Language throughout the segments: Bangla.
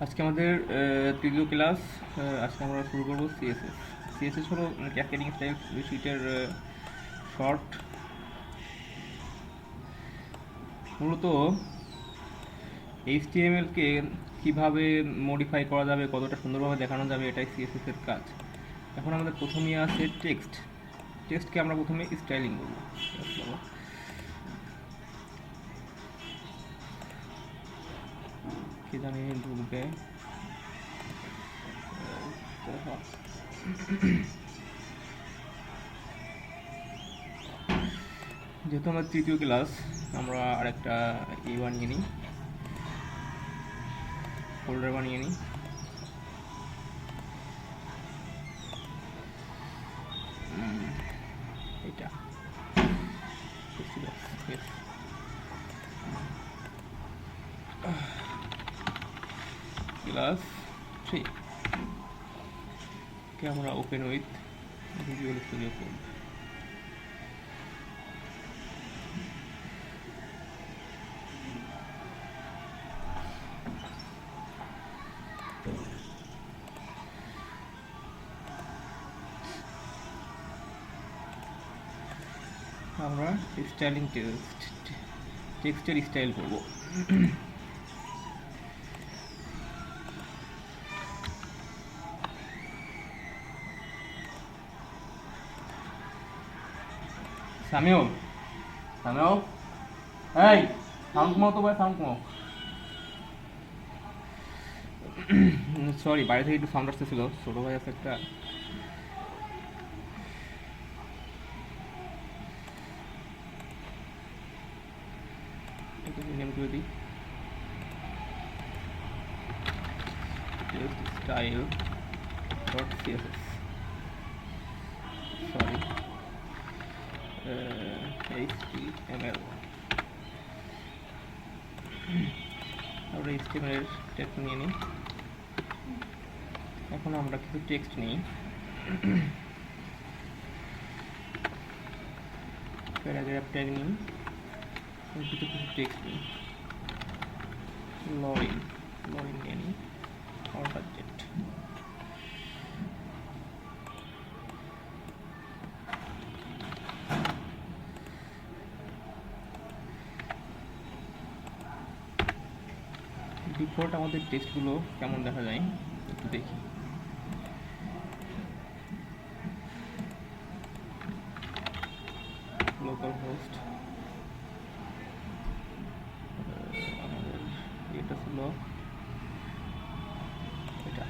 আজকে আমাদের তৃতীয় ক্লাস। আজকে আমরা শুরু করবো সিএসএস। সিএসএস হলো ক্যাসকেডিং স্টাইল শিটের শর্ট। মূলত এইচটিএমএলকে কিভাবে মডিফাই করা যাবে, কতটা সুন্দরভাবে দেখানো যাবে, এটাই সিএসএস এর কাজ। এখন আমাদের প্রথমেই আছে টেক্সট। টেক্সটকে আমরা প্রথমে স্টাইলিং করবো। কি জানি ঢুকবে। যেহেতু আমার তৃতীয় ক্লাস, আমরা আরেকটা বানিয়ে নিই, ফোল্ডার বানিয়ে নিই। এটা ক্লাস 3 কে আমরা open with visual studio code. আমরা স্টাইলিং টেক্সটের স্টাইল করব। সামিও সামিও এই সাউন্ড কমাও তো ভাই, সাউন্ড কমাও। সরি, বাইরে থেকে একটু সাউন্ড আসতেছিল, ছোটো ভাই আছে একটা। নেম করে দিই style dot CSS, sorry HTML. আমরা এইচটিএমএল এর টেক্সট নিয়ে নিই। এখন আমরা কিছু টেক্সট নিই, প্যারাগ্রাফ ট্যাগ নিই, কিছু টেক্সট নিই। লরিন নিয়ে নিই, অর বাজেট। ডিফল্ট আমাদের টেক্সটগুলো কেমন দেখা যায় একটু দেখি। লোকাল হোস্ট, আমাদের এটা ছিল এটা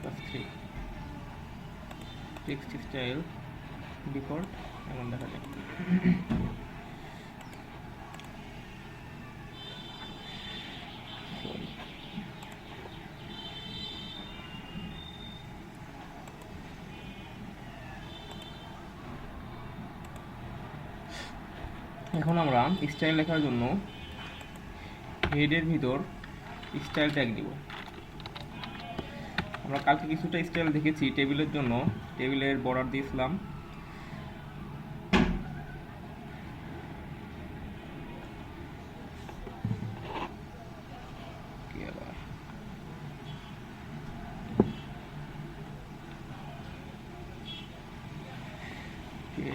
+3। টেক্সট স্টাইল ডিফল্ট এমন দেখা যায়। এখন আমরা স্টাইল লেখার জন্য হেডের ভিতর স্টাইল ট্যাগ দিব। আমরা কালকে কিছুটা স্টাইল দেখেছি টেবিলের জন্য, টেবিলের বর্ডার দিয়েছিলাম।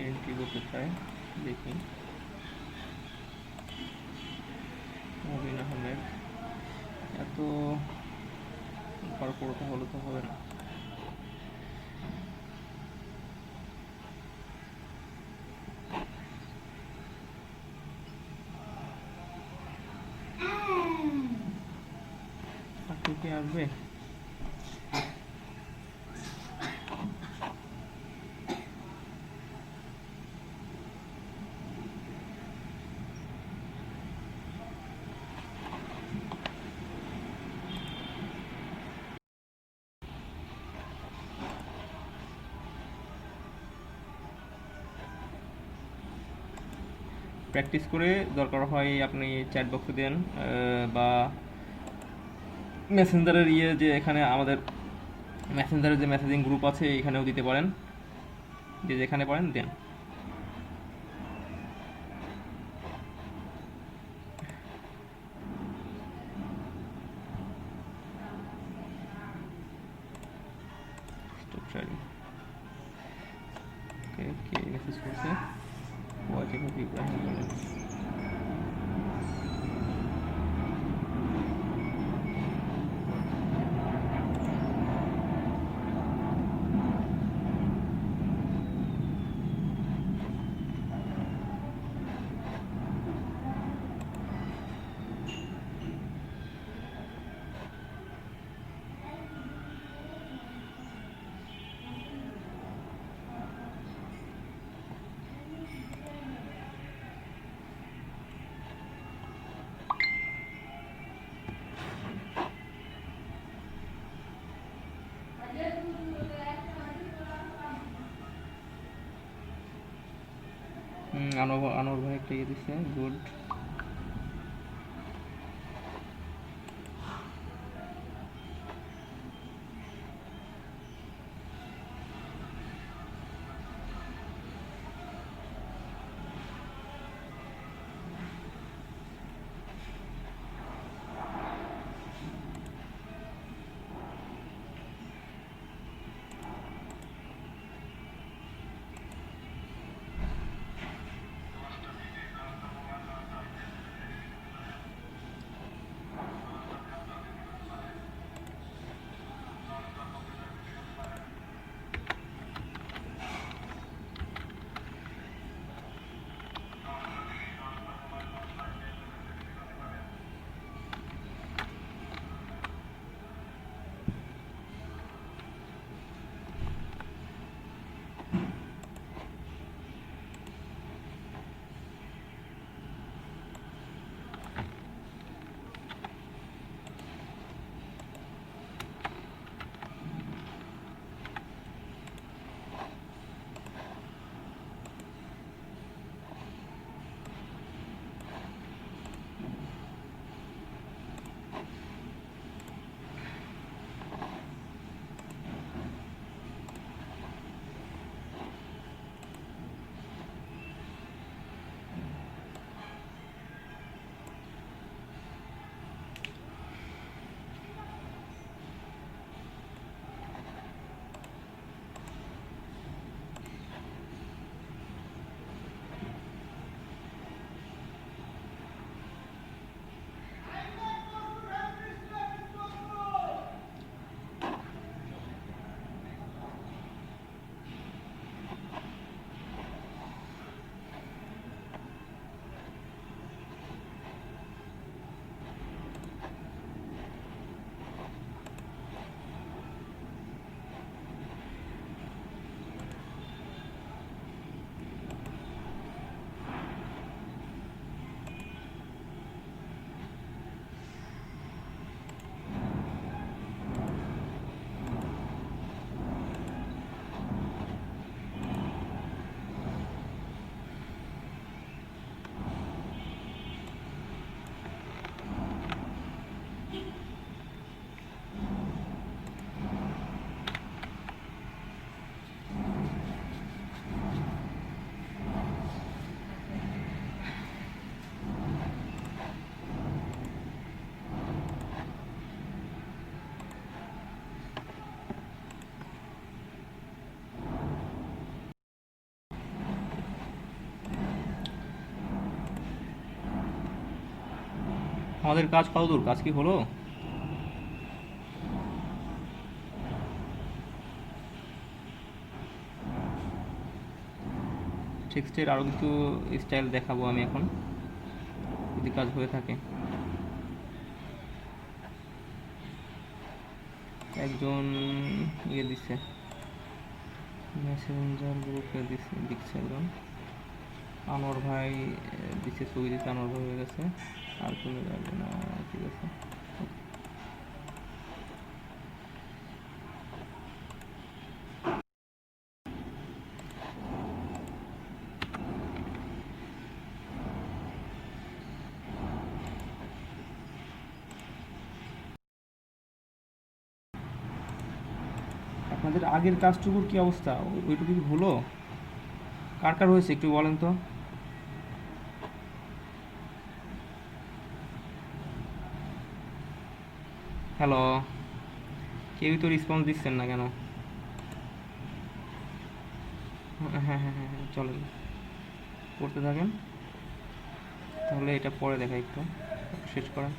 এন্ট্রি করতে চাই, দেখি মুবিন আহমেদ। এত কর্পোরেট হলে তো হবে না। আপনি কি আসবে? প্র্যাকটিস করে দরকার হয় আপনি চ্যাট বক্সে দেন, বা মেসেঞ্জারের যে এখানে আমাদের মেসেঞ্জারের যে মেসেজিং গ্রুপ আছে এখানেও দিতে পারেন, যে যেখানে পারেন দেন। যেভাবে ইব্রাহিম বলেন। আনোয়ার ভাই একটা ইয়ে দিচ্ছে, গুড। আমাদের কাজ কতদূর, কাজ কি হলো? টেক্সটের আরও কিছু স্টাইল দেখাবো আমি এখন, যদি কাজ হয়ে থাকে। একজন ইয়ে দিচ্ছে, মেসেঞ্জার গ্রুপে দিচ্ছে একজন, আনোয়ার ভাই দিচ্ছে, ছবি দিচ্ছে, আনোয়ার ভাই হয়ে গেছে, আর চলে যাবে না, ঠিক আছে। আপনাদের আগের কাজটুকুর কি অবস্থা, ওইটুকু কি হলো? কার কার হয়েছে একটু বলেন তো। হ্যালো, কেউই তো রেসপন্স দিচ্ছেন না কেন? হ্যাঁ হ্যাঁ হ্যাঁ হ্যাঁ, চলেন। করতে থাকেন, তাহলে এটা পরে দেখা একটু শেষ করেন।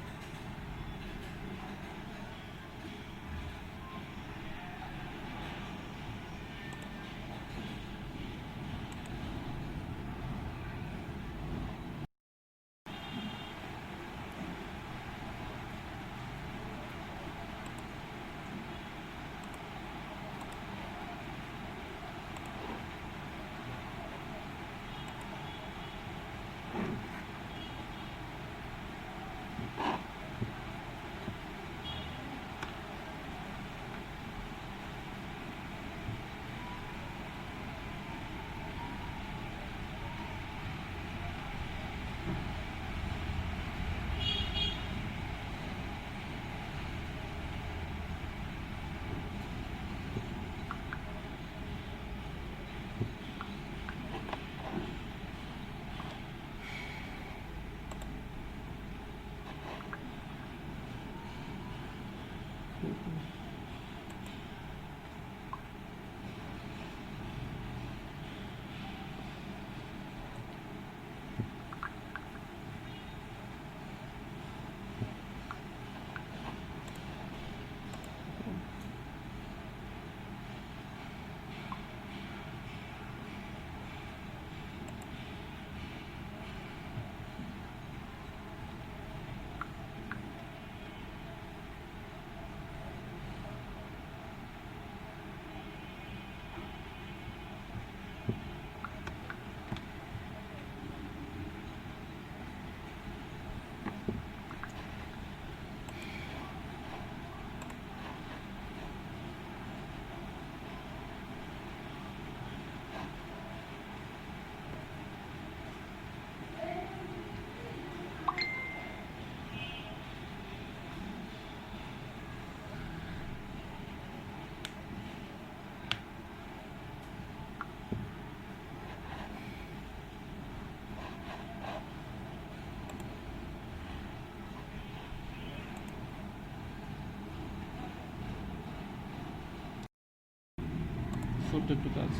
ছোট্ট একটু কাজ,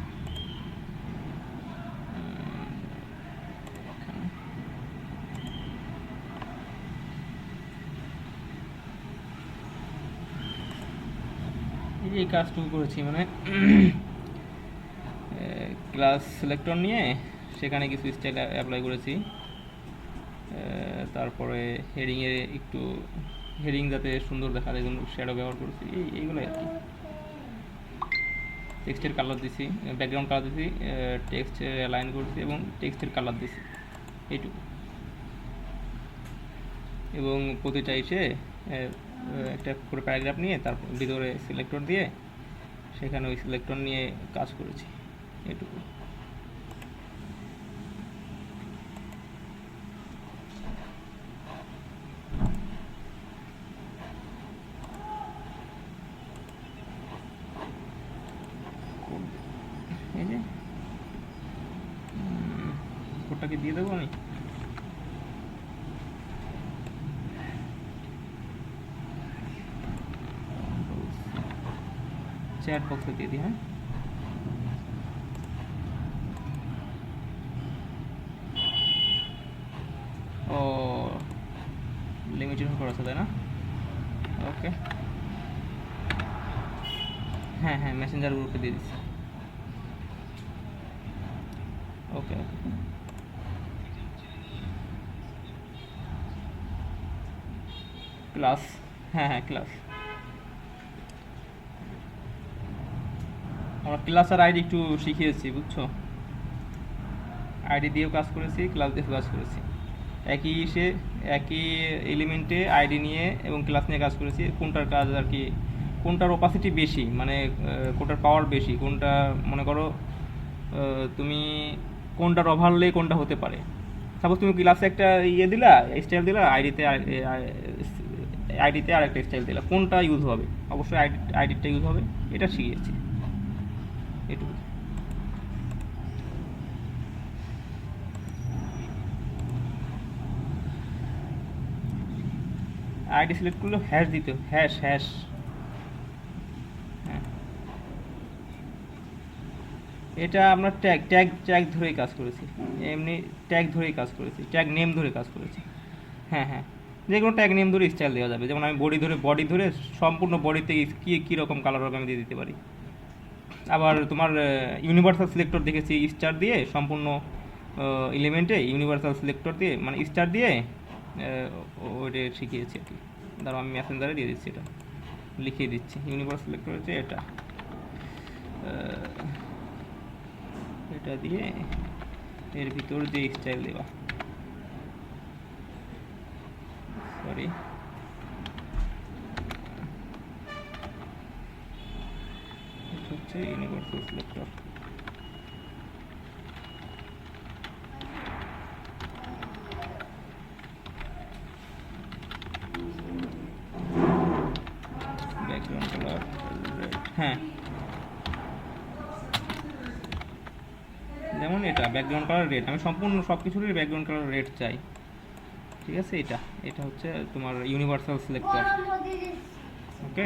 এই কাজটুকু করেছি, মানে ক্লাস সিলেক্টর নিয়ে সেখানে কিছু স্টাইল অ্যাপ্লাই করেছি। তারপরে হেডিংয়ে একটু হেডিং যাতে সুন্দর দেখা যায় জন্য শ্যাডো ব্যবহার করেছি, এইগুলোই আর কি। টেক্সটের কালার দিছি, ব্যাকগ্রাউন্ড কালার দিছি, টেক্সট অ্যালাইন করছি এবং টেক্সটের কালার দিছি, এইটুকু। এবং প্রতিটা এসে একটা করে প্যারাগ্রাফ নিয়ে তার ভিতরে সিলেক্টর দিয়ে সেখানে ওই সিলেক্টর নিয়ে কাজ করেছি, এটুকু। এই যে কোডটাকে দিয়ে দেবো আমি। চ্যাট বক্সে দিয়ে দিই। হ্যাঁ, ও লিমিটেশন করা আছে তাই না? ওকে, হ্যাঁ হ্যাঁ, মেসেঞ্জার গ্রুপে দিয়ে দিচ্ছি। ওকে ওকে, ক্লাস, হ্যাঁ হ্যাঁ ক্লাস। আমরা ক্লাস আর আইডি একটু শিখিয়েছি, বুঝছো? আইডি দিয়েও কাজ করেছি, ক্লাস দিয়েও কাজ করেছি। একই এলিমেন্টে আইডি নিয়ে এবং ক্লাস নিয়ে কাজ করেছি। কোনটার কাজ আর কি, কোনটার ওপাসিটি বেশি, মানে কোনটার পাওয়ার বেশি, কোনটা মনে করো তুমি কোনটার ওভারলে কোনটা হতে পারে। সাপোজ তুমি ক্লাসে একটা দিলা, স্টাইল দিলা, আইডিতে আর একটা স্টাইল দিলা, কোনটা ইউজ হবে? অবশ্যই আইডিটা ইউজ হবে, এটা শিখিয়েছি, এটুকু। আইডি সিলেক্ট করলে হ্যাশ দিতে, হ্যাশ হ্যাশ, হ্যাঁ এটা আপনার ট্যাগ ট্যাগ ট্যাগ ধরেই কাজ করেছি, এমনি ট্যাগ ধরেই কাজ করেছি, ট্যাগ নেম ধরে কাজ করেছি। হ্যাঁ হ্যাঁ, যে কোনো ট্যাগ নেম ধরে স্টাইল দেওয়া যাবে, যেমন আমি বডি ধরে সম্পূর্ণ বডিতে কী কীরকম কালার হবে আমি দিয়ে দিতে পারি। আবার তোমার ইউনিভার্সাল সিলেক্টর দেখেছি স্টার দিয়ে সম্পূর্ণ এলিমেন্টে ইউনিভার্সাল সিলেক্টর দিয়ে মানে স্টার দিয়ে ওইটা শিখিয়েছি আর কি। ধরো আমি মেসেঞ্জারে দিয়ে দিচ্ছি, এটা লিখিয়ে দিচ্ছি ইউনিভার্সাল সিলেক্টর হচ্ছে এটা, এটা দিয়ে এর ভিতর যে স্টাইল দেওয়া, সরি এটা হচ্ছে universal selector. Background colour red, হ্যাঁ যেমন এটা ব্যাকগ্রাউন্ড কালার রেড, আমি সম্পূর্ণ সব কিছুরই ব্যাকগ্রাউন্ড কালার রেড চাই, ঠিক আছে। এটা এটা হচ্ছে তোমার ইউনিভার্সাল সিলেক্টর, ওকে।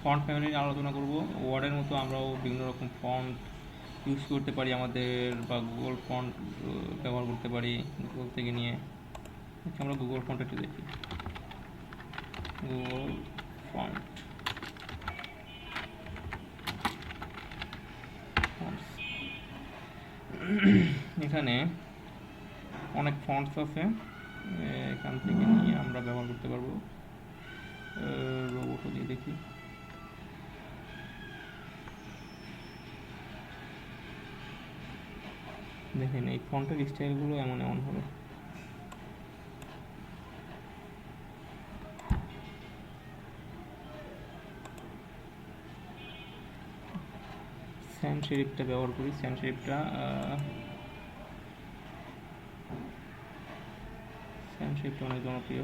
ফন্ট ফ্যামিলি নিয়ে আলোচনা করব। ওয়ার্ডের মতো আমরাও বিভিন্ন রকম ফন্ট ইউজ করতে পারি আমাদের, বা গুগল ফন্ট ব্যবহার করতে পারি গুগল থেকে নিয়ে। আচ্ছা, আমরা গুগল ফন্ট একটু দেখি। গুগল ফন্ট এখানে অনেক ফন্টস আছে, এখান থেকে নিয়ে আমরা ব্যবহার করতে পারবো। রোবটও দিয়ে দেখি। দেখেন এই ফন্টের স্টাইলগুলো এমন এমন হবে। স্যান শেরিফটা ব্যবহার করি। স্যান শেরিফটা অনেক জনপ্রিয়।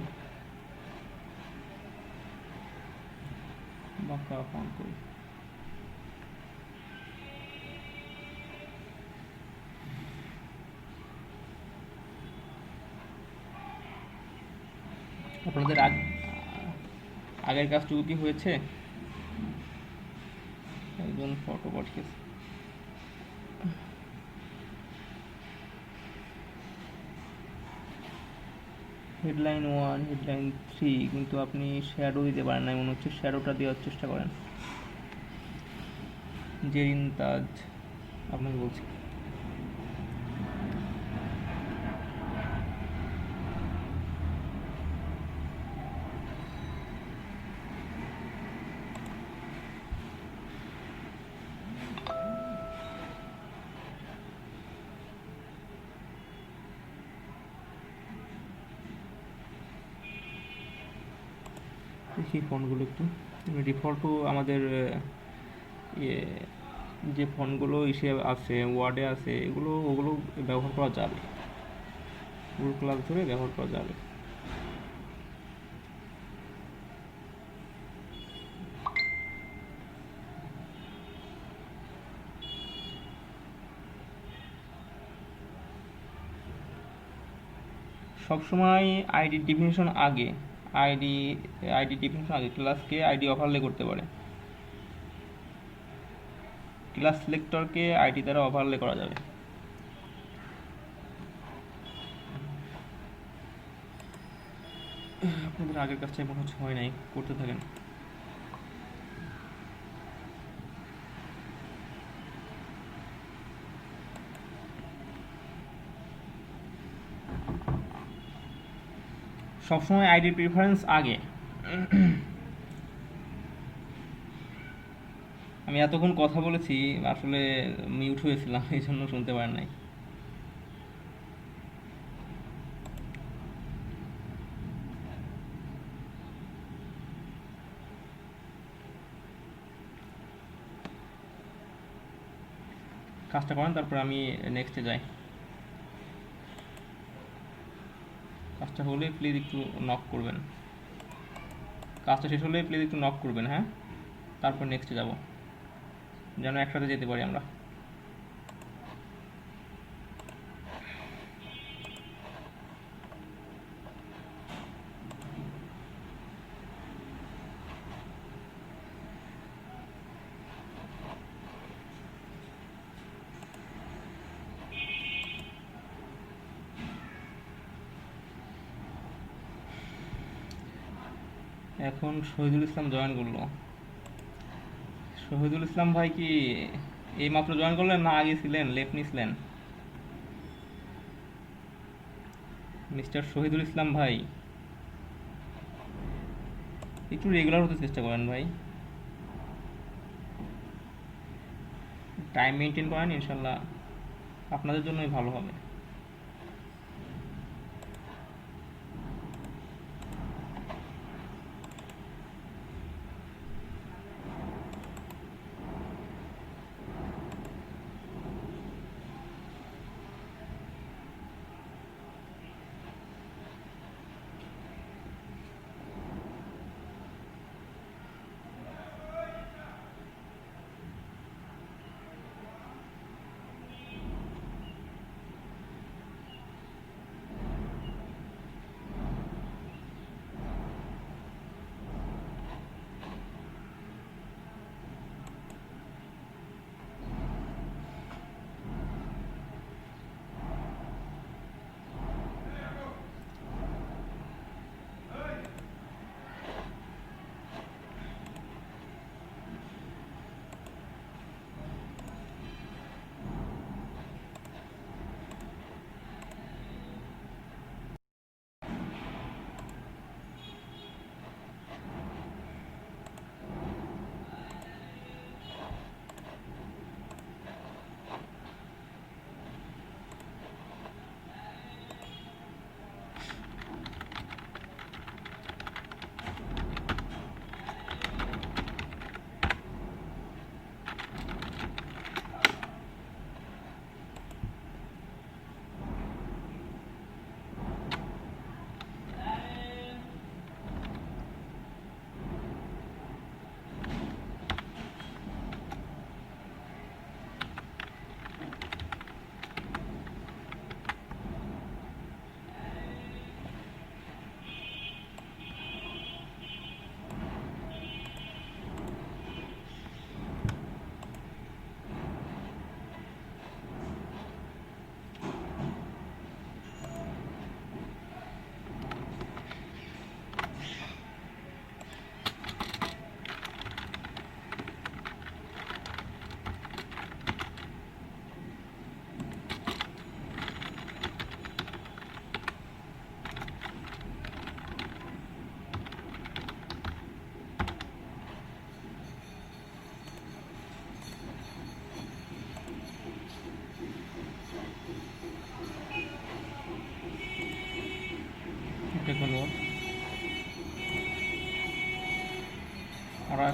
বাঁকা ফন্ট করি। আপনাদের আগের কাজটুকু কি হয়েছে? একজন ফটো পাঠিয়েছে। হেডলাইন 1, হেডলাইন 3, কিন্তু আপনি শ্যাডো দিতে পারেন না, মনে হচ্ছে শ্যাডোটা দেওয়ার চেষ্টা করেন। জেরিন তাজ আপনাকে বলছি। দেখি ফন্টগুলো একটু। ডিফল্টও আমাদের ইয়ে যে ফন্টগুলো আছে, ওয়ার্ডে আছে, ওগুলো ব্যবহার করা যাবে, ওগুলো ক্লাস ধরে ব্যবহার করা যাবে। সবসময় আইডি ডিফিনিশন আগে, আইডি ডিফিনিশন আগে ক্লাসকে আইডি ওভারলে করতে পারে। ক্লাস সিলেক্টরকে আইডি দ্বারা ওভারলে করা যাবে। আপনাদের আগের কাজটা মনে হচ্ছে হয় নাই, করতে থাকেন। সবসময় আইডি প্রিফারেন্স আগে। আমি এতক্ষণ কথা বলেছি, আসলে মিউট হয়েছিলাম, এই জন্য শুনতে পারেন নাই। কাজটা করেন, তারপর আমি নেক্সটে যাই। কাজটা হলে প্লিজ একটু নক করবেন। কাজটা শেষ হলে প্লিজ একটু নক করবেন, হ্যাঁ? তারপর নেক্সটে যাব, যেন একসাথে যেতে পারি আমরা। এখন শহীদুল ইসলাম জয়েন করলো। শহীদুল ইসলাম ভাই কি এই মাত্র জয়েন করলেন, না আগে ছিলেন, লেট নিছিলেন? মিস্টার শহীদুল ইসলাম ভাই, একটু রেগুলার হতে চেষ্টা করেন ভাই, টাইম মেনটেন করেন, ইনশাল্লাহ আপনাদের জন্যই ভালো হবে।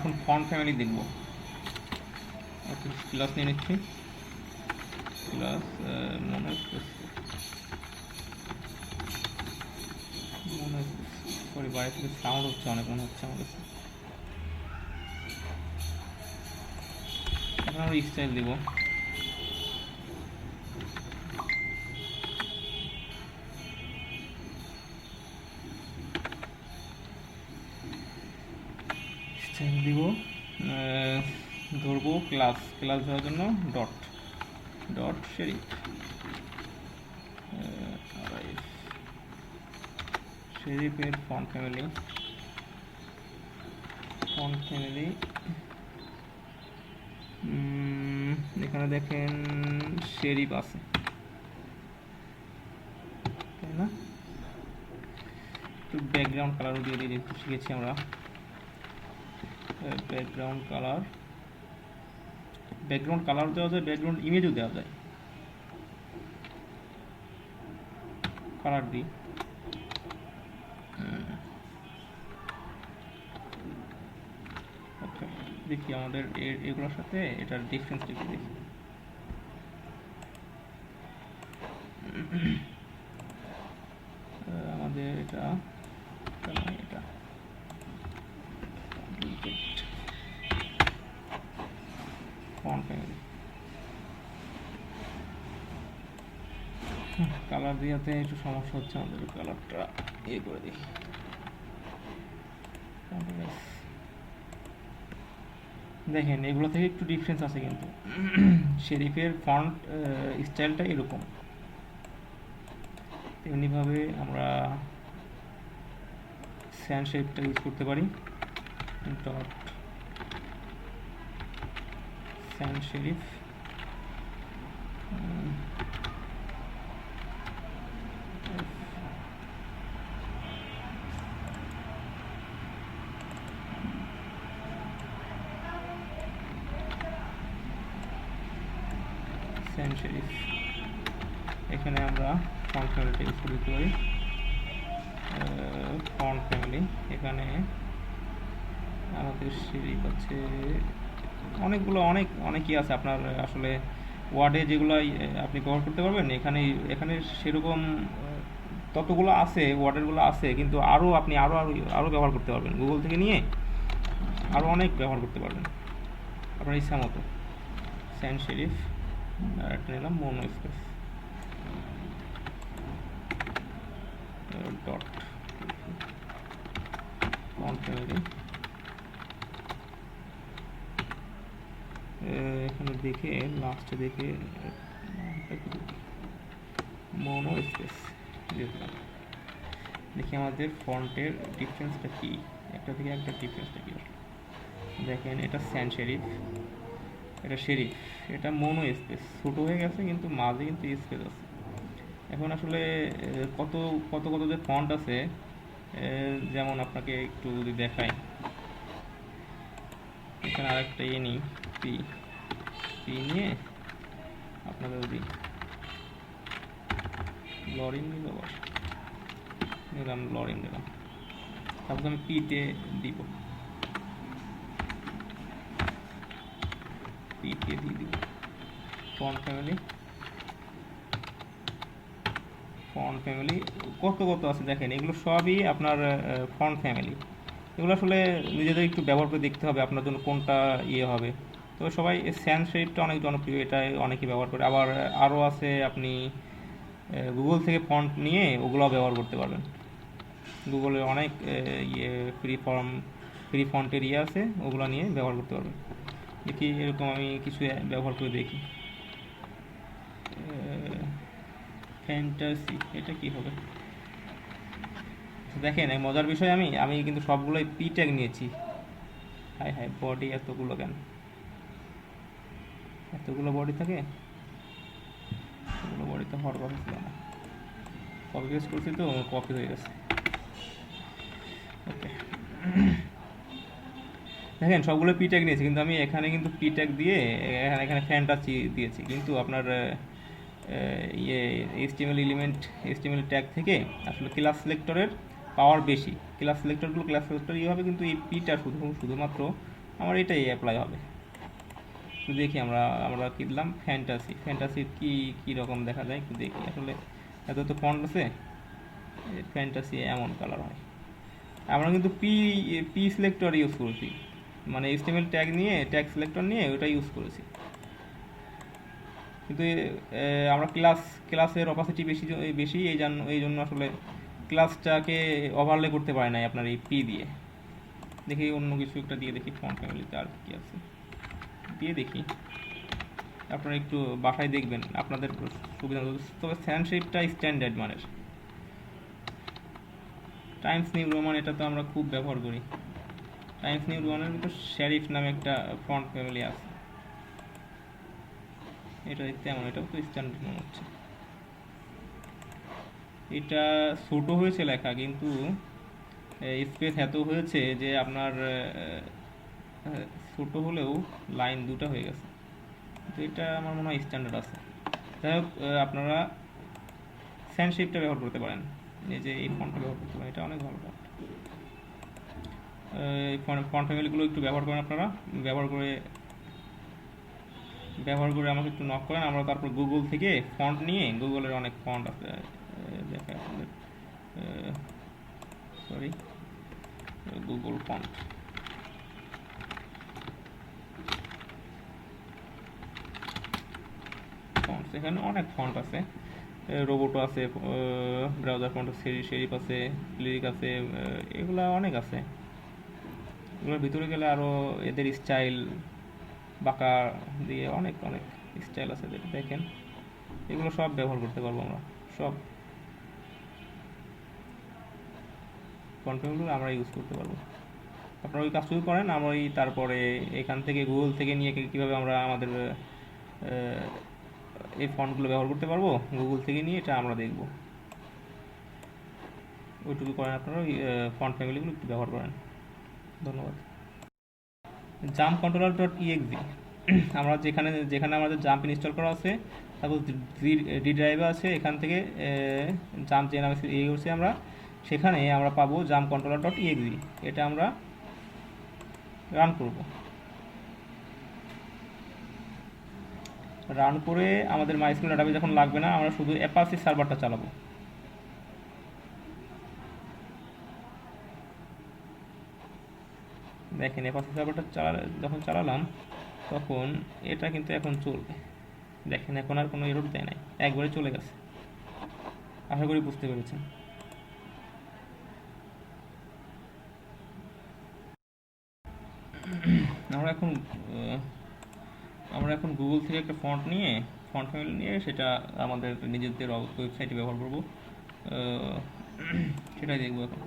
এখন ফন্ট ফ্যামিলি দেখব। ক্লাস নিয়ে নিচ্ছি, ক্লাস মনে সরি বাইরে থেকে সাউন্ড হচ্ছে অনেক মনে হচ্ছে আমার কাছে। এখন আমরা স্টাইল দিব, স্টাইল দিব, ধরবো ক্লাস, ক্লাস দেওয়ার জন্য ডট ডট শেরিফ, শেরিফের ফন্ট ফ্যামিলি, এখানে দেখেন শেরিফ আছে, তাই না? একটু ব্যাকগ্রাউন্ড কালারও দিয়ে দিয়ে শিখেছি আমরা। ব্যাকগ্রাউন্ড কালার দেওয়া যায়, ব্যাকগ্রাউন্ড ইমেজও দেওয়া যায়। কালার দিই, ওকে দেখি আমাদের এগুলোর সাথে এটার ডিফারেন্স দেখি। আমাদের এটা ফন্ট ফ্যামিলি, কালার দিয়াতে একটু সমস্যা হচ্ছে আমাদের, কালারটা ইয়ে করে দিই। দেখেন এগুলো থেকে একটু ডিফারেন্স আছে, কিন্তু শেরিফের ফন্ট স্টাইলটা এরকম। তেমনিভাবে আমরা স্যান্ড শেরিফটা ইউজ করতে পারি, dot sans serif, sans serif. এখানে আমরা ফন্ট ফ্যামিলিটা ইউজ করে দিতে পারি, ফন্ট ফ্যামিলি। এখানে আমাদের শেরিফ আছে অনেকই আছে আপনার, আসলে ওয়ার্ডে যেগুলো আপনি ব্যবহার করতে পারবেন, এখানে সেরকম ততগুলো আছে, ওয়ার্ডেরগুলো আছে, কিন্তু আপনি আরও ব্যবহার করতে পারবেন। গুগল থেকে নিয়ে আরও অনেক ব্যবহার করতে পারবেন আপনার ইচ্ছা মতো। স্যান্ড শেরিফ, আর একটা নিলাম mono space, dot font family. এখানে দেখে লাস্টে দেখে মোনো স্পেস দেখলাম, দেখি আমাদের ফন্টের ডিফারেন্সটা কি, একটা থেকে একটা ডিফারেন্সটা কি। দেখেন এটা স্যান্ড শেরিফ, এটা শেরিফ, এটা মোনো স্পেস, ছোটো হয়ে গেছে কিন্তু মাঝে কিন্তু স্পেস আছে। এখন আসলে কত কত কত যে ফন্ট আছে, যেমন আপনাকে একটু যদি দেখাই, এখানে আরেকটা নিই, পি নিয়ে আপনাদের যদি লরিন নিলাম, তারপর আমি পিতে দিব, দিয়ে দিব ফন্ট ফ্যামিলি কত আছে দেখেন, এগুলো সবই আপনার ফন্ট ফ্যামিলি। এগুলো আসলে নিজেদের একটু ব্যবহার করে দেখতে হবে আপনার জন্য কোনটা ইয়ে হবে। তো সবাই স্যান্ড শেরিফটা অনেক জনপ্রিয়, এটা অনেকেই ব্যবহার করে। আবার আরও আছে, আপনি গুগল থেকে ফন্ট নিয়ে ওগুলো ব্যবহার করতে পারবেন। গুগলে অনেক ফ্রি ফন্টের ইয়ে আছে, ওগুলো নিয়ে ব্যবহার করতে পারবেন। দেখি এরকম আমি কিছু ব্যবহার করে দেখি। ফ্যান্টাসি, এটা কি হবে দেখেন। এই মজার বিষয়, আমি কিন্তু সবগুলোই পি ট্যাগ নিয়েছি। হাই বডি এতগুলো কেন, এতগুলো বডি থাকে, এতগুলো বডিতে হওয়ার কথা ছিল না। কপি পেস্ট করছি তো কপি হয়ে গেছে। ওকে দেখেন সবগুলো পি ট্যাগ নিয়েছি, কিন্তু আমি এখানে কিন্তু পি ট্যাগ দিয়ে এখানে ফ্যান্টাসি দিয়েছি, কিন্তু আপনার HTML ট্যাগ থেকে আসলে ক্লাস সিলেক্টরের পাওয়ার বেশি। ক্লাস সিলেক্টর ইয়ে হবে, কিন্তু এই পিটা শুধুমাত্র আমার এটাই অ্যাপ্লাই হবে। তো দেখি আমরা আমরা কি দিলাম, ফ্যান্টাসি। ফ্যান্টাসির কি কি রকম দেখা যায় একটু দেখি। আসলে এত তো ফন্ট আছে, ফ্যান্টাসি এমন কালার হয়। আমরা কিন্তু পি পি সিলেক্টর ইউজ করেছি, মানে এইচটিএমএল ট্যাগ নিয়ে, ট্যাগ সিলেক্টর নিয়ে ওটা ইউজ করেছি। কিন্তু আমরা ক্লাসের অপাসিটি বেশি এই জন্য আসলে ক্লাসটাকে ওভারলে করতে পারে নাই আপনার এই পি দিয়ে। দেখি অন্য কিছু একটা দিয়ে দেখি, ফন্ট ফ্যামিলিতে আর কি আছে দিয়ে দেখি। আপনারা একটু বাসায় দেখবেন আপনাদের সুবিধা মতো। তবে স্যানশেপটা স্ট্যান্ডার্ড মানের। টাইমস নিউ রোমান এটা তো আমরা খুব ব্যবহার করি। টাইমস নিউ রোমানের ভিতর শেরিফ নামে একটা ফন্ট ফ্যামিলি আছে, এটা দেখতে এমন, এটাও তো স্ট্যান্ডার্ড মনে হচ্ছে। এটা ছোটো হয়েছে লেখা, কিন্তু স্পেস এত হয়েছে যে আপনার ছোটো হলেও লাইন দুটো হয়ে গেছে। তো এটা আমার মনে হয় স্ট্যান্ডার্ড আছে। যাই হোক, আপনারা স্যানশেপটা ব্যবহার করতে পারেন, এই যে এই ফন্টটা ব্যবহার করতে পারেন, এটা অনেক ভালো ফন্ট। এই ফন্ট ফ্যামিলিগুলো একটু ব্যবহার করেন আপনারা, ব্যবহার করে আমাকে একটু নক করেন। আমরা তারপর গুগল থেকে ফন্ট নিয়ে, গুগলের অনেক ফন্ট আছে দেখায় আপনাদের, সরি, গুগল ফন্ট, এখানে অনেক ফন্ট আছে, রোবোটো আছে, ব্রাউজার ফন্ট, শেরিফ আছে, লিরিক আছে, এগুলা অনেক আছে। এগুলোর ভিতরে গেলে আরও এদের স্টাইল বাঁকা দিয়ে অনেক অনেক স্টাইল আছে, দেখেন এগুলো সব ব্যবহার করতে পারবো আমরা, সব ফন্টগুলো আমরা ইউজ করতে পারবো। আপনারা ওই কাজ শুরু করেন, আমরা ওই তারপরে এখান থেকে গুগল থেকে নিয়ে কীভাবে আমরা আমাদের এই ফন্টগুলো ব্যবহার করতে পারবো গুগল থেকে নিয়ে, এটা আমরা দেখব। ওইটুকু করেন আপনারা, ওই ফন্ট ফ্যামিলিগুলো একটু ব্যবহার করেন। ধন্যবাদ। জাম্প কন্ট্রোলার ডট ইএক্সি, আমরা যেখানে যেখানে আমাদের জাম্প ইনস্টল করা আছে, তারপর ডি ড্রাইভে আছে, এখান থেকে জাম্প যে নামে ইয়ে করছি আমরা, সেখানে আমরা পাবো জাম্প কন্ট্রোলার ডট ইএক্সি। এটা আমরা রান করব। রান করে আমাদের মাইস্কুল ডাটাবেজ যখন লাগবে না, আমরা শুধু অ্যাপাচি সার্ভারটা চালাবো। দেখেন অ্যাপাচি সার্ভারটা যখন চালালাম, তখন এটা কিন্তু এখন চলবে। দেখেন এখন আর কোনো এরর দেয় নাই, একবারে চলে গেছে। আশা করি বুঝতে পেরেছেন। আমরা এখন গুগল থেকে একটা ফন্ট ফ্যামিলি নিয়ে সেটা আমাদের নিজেদের ওয়েবসাইটে ব্যবহার করব, সেটাই দেখবো এখন।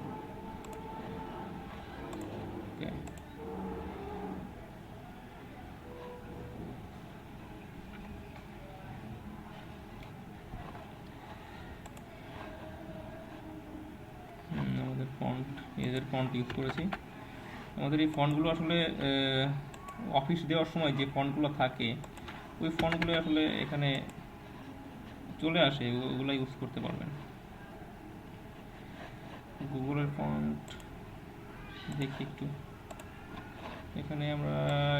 আমাদের ফন্ট ইউজ করেছি। আমাদের এই ফন্টগুলো আসলে অফিস দেওয়ার সময় যে ফন্টগুলো থাকে, ওই ফন্টগুলো আসলে এখানে চলে আসে, ওগুলো ইউজ করতে পারবেন। গুগলের ফন্ট দেখি একটু, এখানে আমরা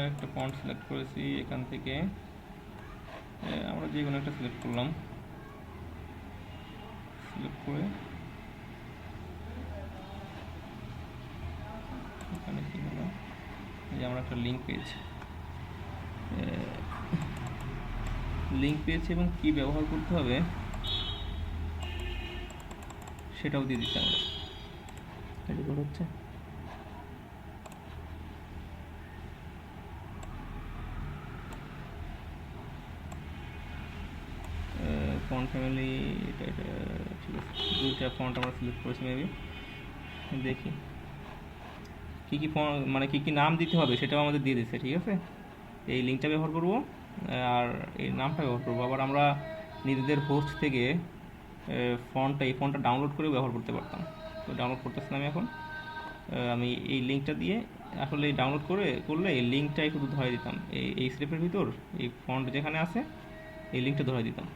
একটা ফন্ট সিলেক্ট করেছি, এখান থেকে আমরা যে কোনো একটা সিলেক্ট করলাম, সিলেক্ট করে এখানে কি হলো, যে আমরা একটা লিঙ্ক পেয়েছি এবং কি ব্যবহার করতে হবে সেটাও দিয়ে দিতে হবে। হচ্ছে ফন্ট ফ্যামিলি, এটা ঠিক আছে, দুইটা ফন্ট আমরা সিলেক্ট করেছি। মেবি দেখি কী কী ফন্ট, মানে কী কী নাম দিতে হবে সেটাও আমাদের দিয়ে দিচ্ছে। ঠিক আছে, এই লিঙ্কটা ব্যবহার করব আর এই নামটা ব্যবহার করব। আবার আমরা নিজেদের হোস্ট থেকে এই ফন্টটা ডাউনলোড করে ব্যবহার করতে পারতাম। তো ডাউনলোড করতেছিলাম আমি এখন। আমি এই লিঙ্কটা দিয়ে আসলে ডাউনলোড করলে এই লিঙ্কটাই শুধু ধরে দিতাম, এই স্টেপের ভিতর এই ফন্ট যেখানে আছে এই লিঙ্কটা ধরে দিতাম।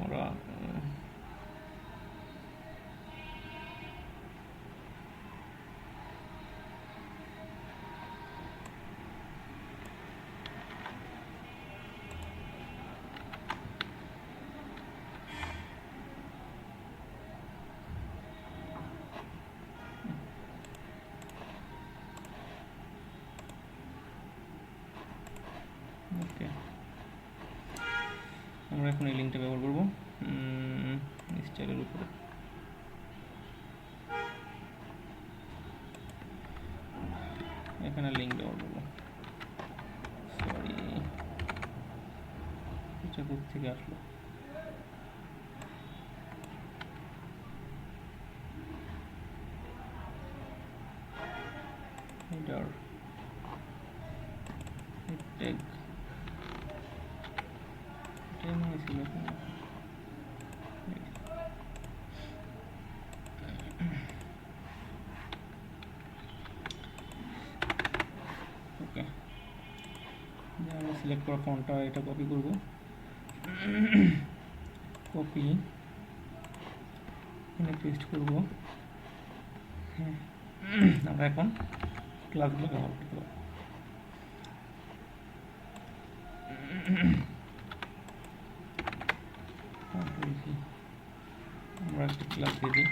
আমরা আমরা এখন এই লিঙ্কটা ব্যবহার করব স্টাইলের উপরে। এখানে লিঙ্ক ব্যবহার করব। সরি, এটা কোথা থেকে আসলো? header tag এটা নয় ছিল এখানে। ওকে, আমরা সিলেক্ট করা ফন্টটা এটা কপি করব, কপি এখানে পেস্ট করব। হ্যাঁ, আমরা এখন ক্লাসগুলো ব্যবহার করতে পারবো। আমরা একটা ক্লাস দিয়ে দিই।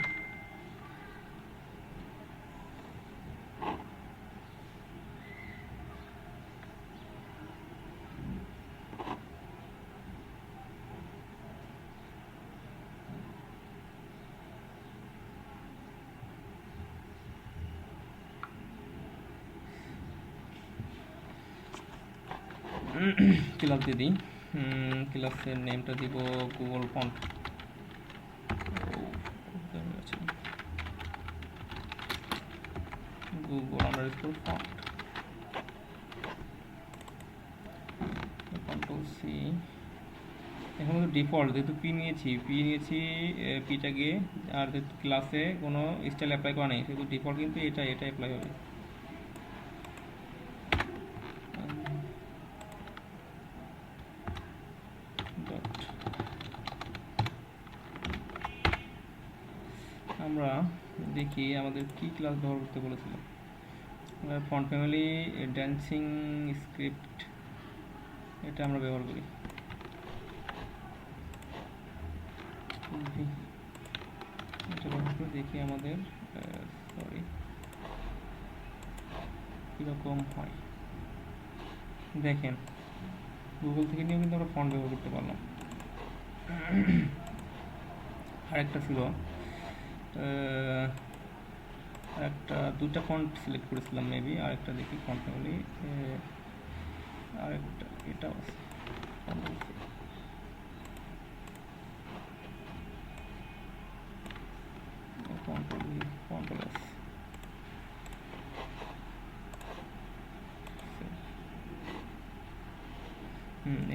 ক্লাস দিয়ে দিই, ক্লাসের নেমটা দিব Google font. Google underscore font, control C. এখন তো ডিফল্ট যেহেতু পি নিয়েছি পিটাকে, আর যেহেতু ক্লাসে কোনো স্টাইল অ্যাপ্লাই করা নেই সেহেতু ডিফল্ট কিন্তু এটা অ্যাপ্লাই হবে। আমরা দেখি আমাদের কি ক্লাস ব্যবহার করতে বলেছিল। ফন্ট ফ্যামিলি ড্যান্সিং স্ক্রিপ্ট, এটা আমরা ব্যবহার করি। এটা ব্যবহার করে দেখি আমাদের সরি কীরকম হয়। দেখেন গুগল থেকে নিয়েও কিন্তু আমরা ফন্ট ব্যবহার করতে পারলাম। আরেকটা ছিল, একটা দুটা ফন্ট সিলেক্ট করেছিলাম মেবি, আরেকটা দেখি ফন্ট ফ্যামিলি, আরেকটা এটাও আছে কন্ট্রোল এস।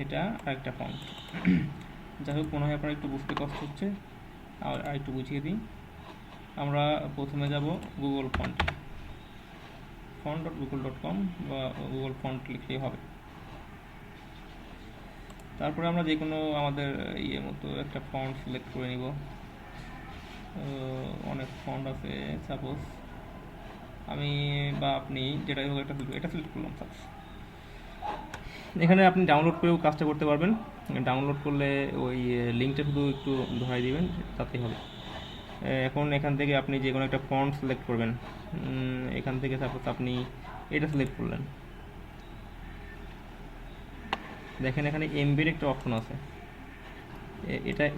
এটা আরেকটা ফন্ট। যাই হোক, মনে হয় আপনার একটু বুঝতে কষ্ট হচ্ছে, আর একটু বুঝিয়ে দিই। আমরা প্রথমে যাব গুগল font.google.com বা গুগল ফন্ট লিখলেই হবে। তারপরে আমরা যে কোনো আমাদের ইয়ে মতো একটা ফন্ট সিলেক্ট করে নিব। অনেক ফন্ট আছে, সাপোজ আমি বা আপনি যেটাই হোক এটা সিলেক্ট করলাম। সাপোজ এখানে আপনি ডাউনলোড করেও কাজটা করতে পারবেন। ডাউনলোড করলে ওই লিঙ্কটা শুধু একটু ধরাই দিবেন, তাতেই হবে। এখন এখান থেকে আপনি যে কোনো একটা ফন্ট সিলেক্ট করবেন। এখান থেকে সাপোজ আপনি এটা সিলেক্ট করলেন, দেখেন এখানে এমবির একটা অপশন আছে,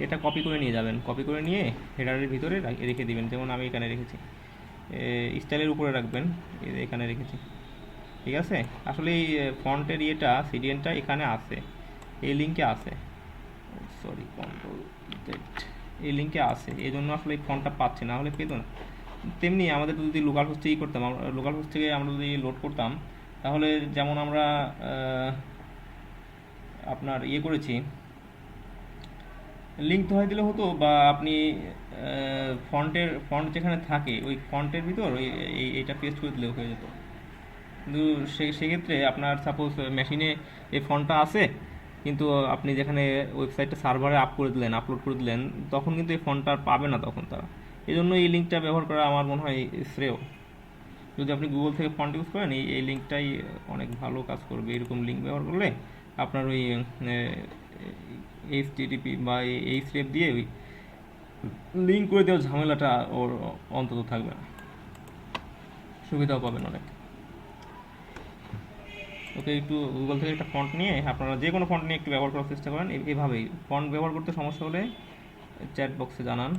এটা কপি করে নিয়ে যাবেন। কপি করে নিয়ে হেডারের ভিতরে রেখে দিবেন। যেমন আমি এখানে রেখেছি, স্টাইলের উপরে রাখবেন, এখানে রেখেছি। ঠিক আছে, আসলে এই ফন্টের ইয়েটা সিডিএনটা এখানে আছে, এই লিঙ্কে আছে। সরি, কন্ট্রোল জেড, এই লিঙ্কে আছে, এই জন্য আসলে এই ফন্টটা পাচ্ছে না, হলে পেতো না। তেমনি আমাদের যদি লোকাল হোস্টে করতাম, লোকাল হোস্ট থেকে আমরা যদি লোড করতাম, তাহলে যেমন আমরা আপনার ইয়ে করেছি, লিঙ্ক ধরে দিলে হতো, বা আপনি ফন্ট যেখানে থাকে ওই ফন্টের ভিতর এইটা পেস্ট করে দিলেও হয়ে যেত। কিন্তু সেক্ষেত্রে আপনার সাপোজ মেশিনে এই ফন্টটা আছে, কিন্তু আপনি যেখানে ওয়েবসাইটটা সার্ভারে আপলোড করে দিলেন, তখন কিন্তু এই ফন্টটা পাবে না তখন তারা। এই জন্য এই লিঙ্কটা ব্যবহার করা আমার মনে হয় শ্রেয়। যদি আপনি গুগল থেকে ফন্ট ইউজ করেন, এই লিঙ্কটাই অনেক ভালো কাজ করবে। এরকম লিঙ্ক ব্যবহার করলে আপনার ওই HTTP বা এই স্টেপ দিয়ে ওই লিঙ্ক করে দেওয়ার ঝামেলাটা ওর অন্তত থাকবে না, সুবিধাও পাবেন অনেক। ওকে, একটু গুগল থেকে একটা ফন্ট নিয়ে, আপনারা যে কোনো ফন্ট নিয়ে একটু ব্যবহার করার চেষ্টা করেন। এভাবেই ফন্ট ব্যবহার করতে সমস্যা হলে চ্যাট বক্সে জানান।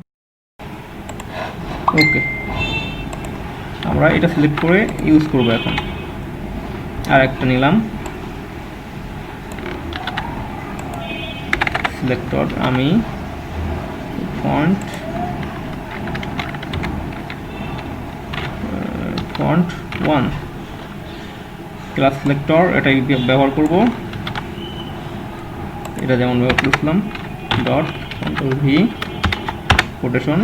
ওকে, আমরা এটা সিলেক্ট করে ইউজ করব এখন। আর একটা নিলাম সিলেক্টর, আমি ফন্ট ফন্ট 1 ক্লাস সিলেক্টর, এটাই ব্যবহার করব। এটা যেমন ব্যবহার করেছিলাম, ডট কন্ট্রোল ভি কোটেশন।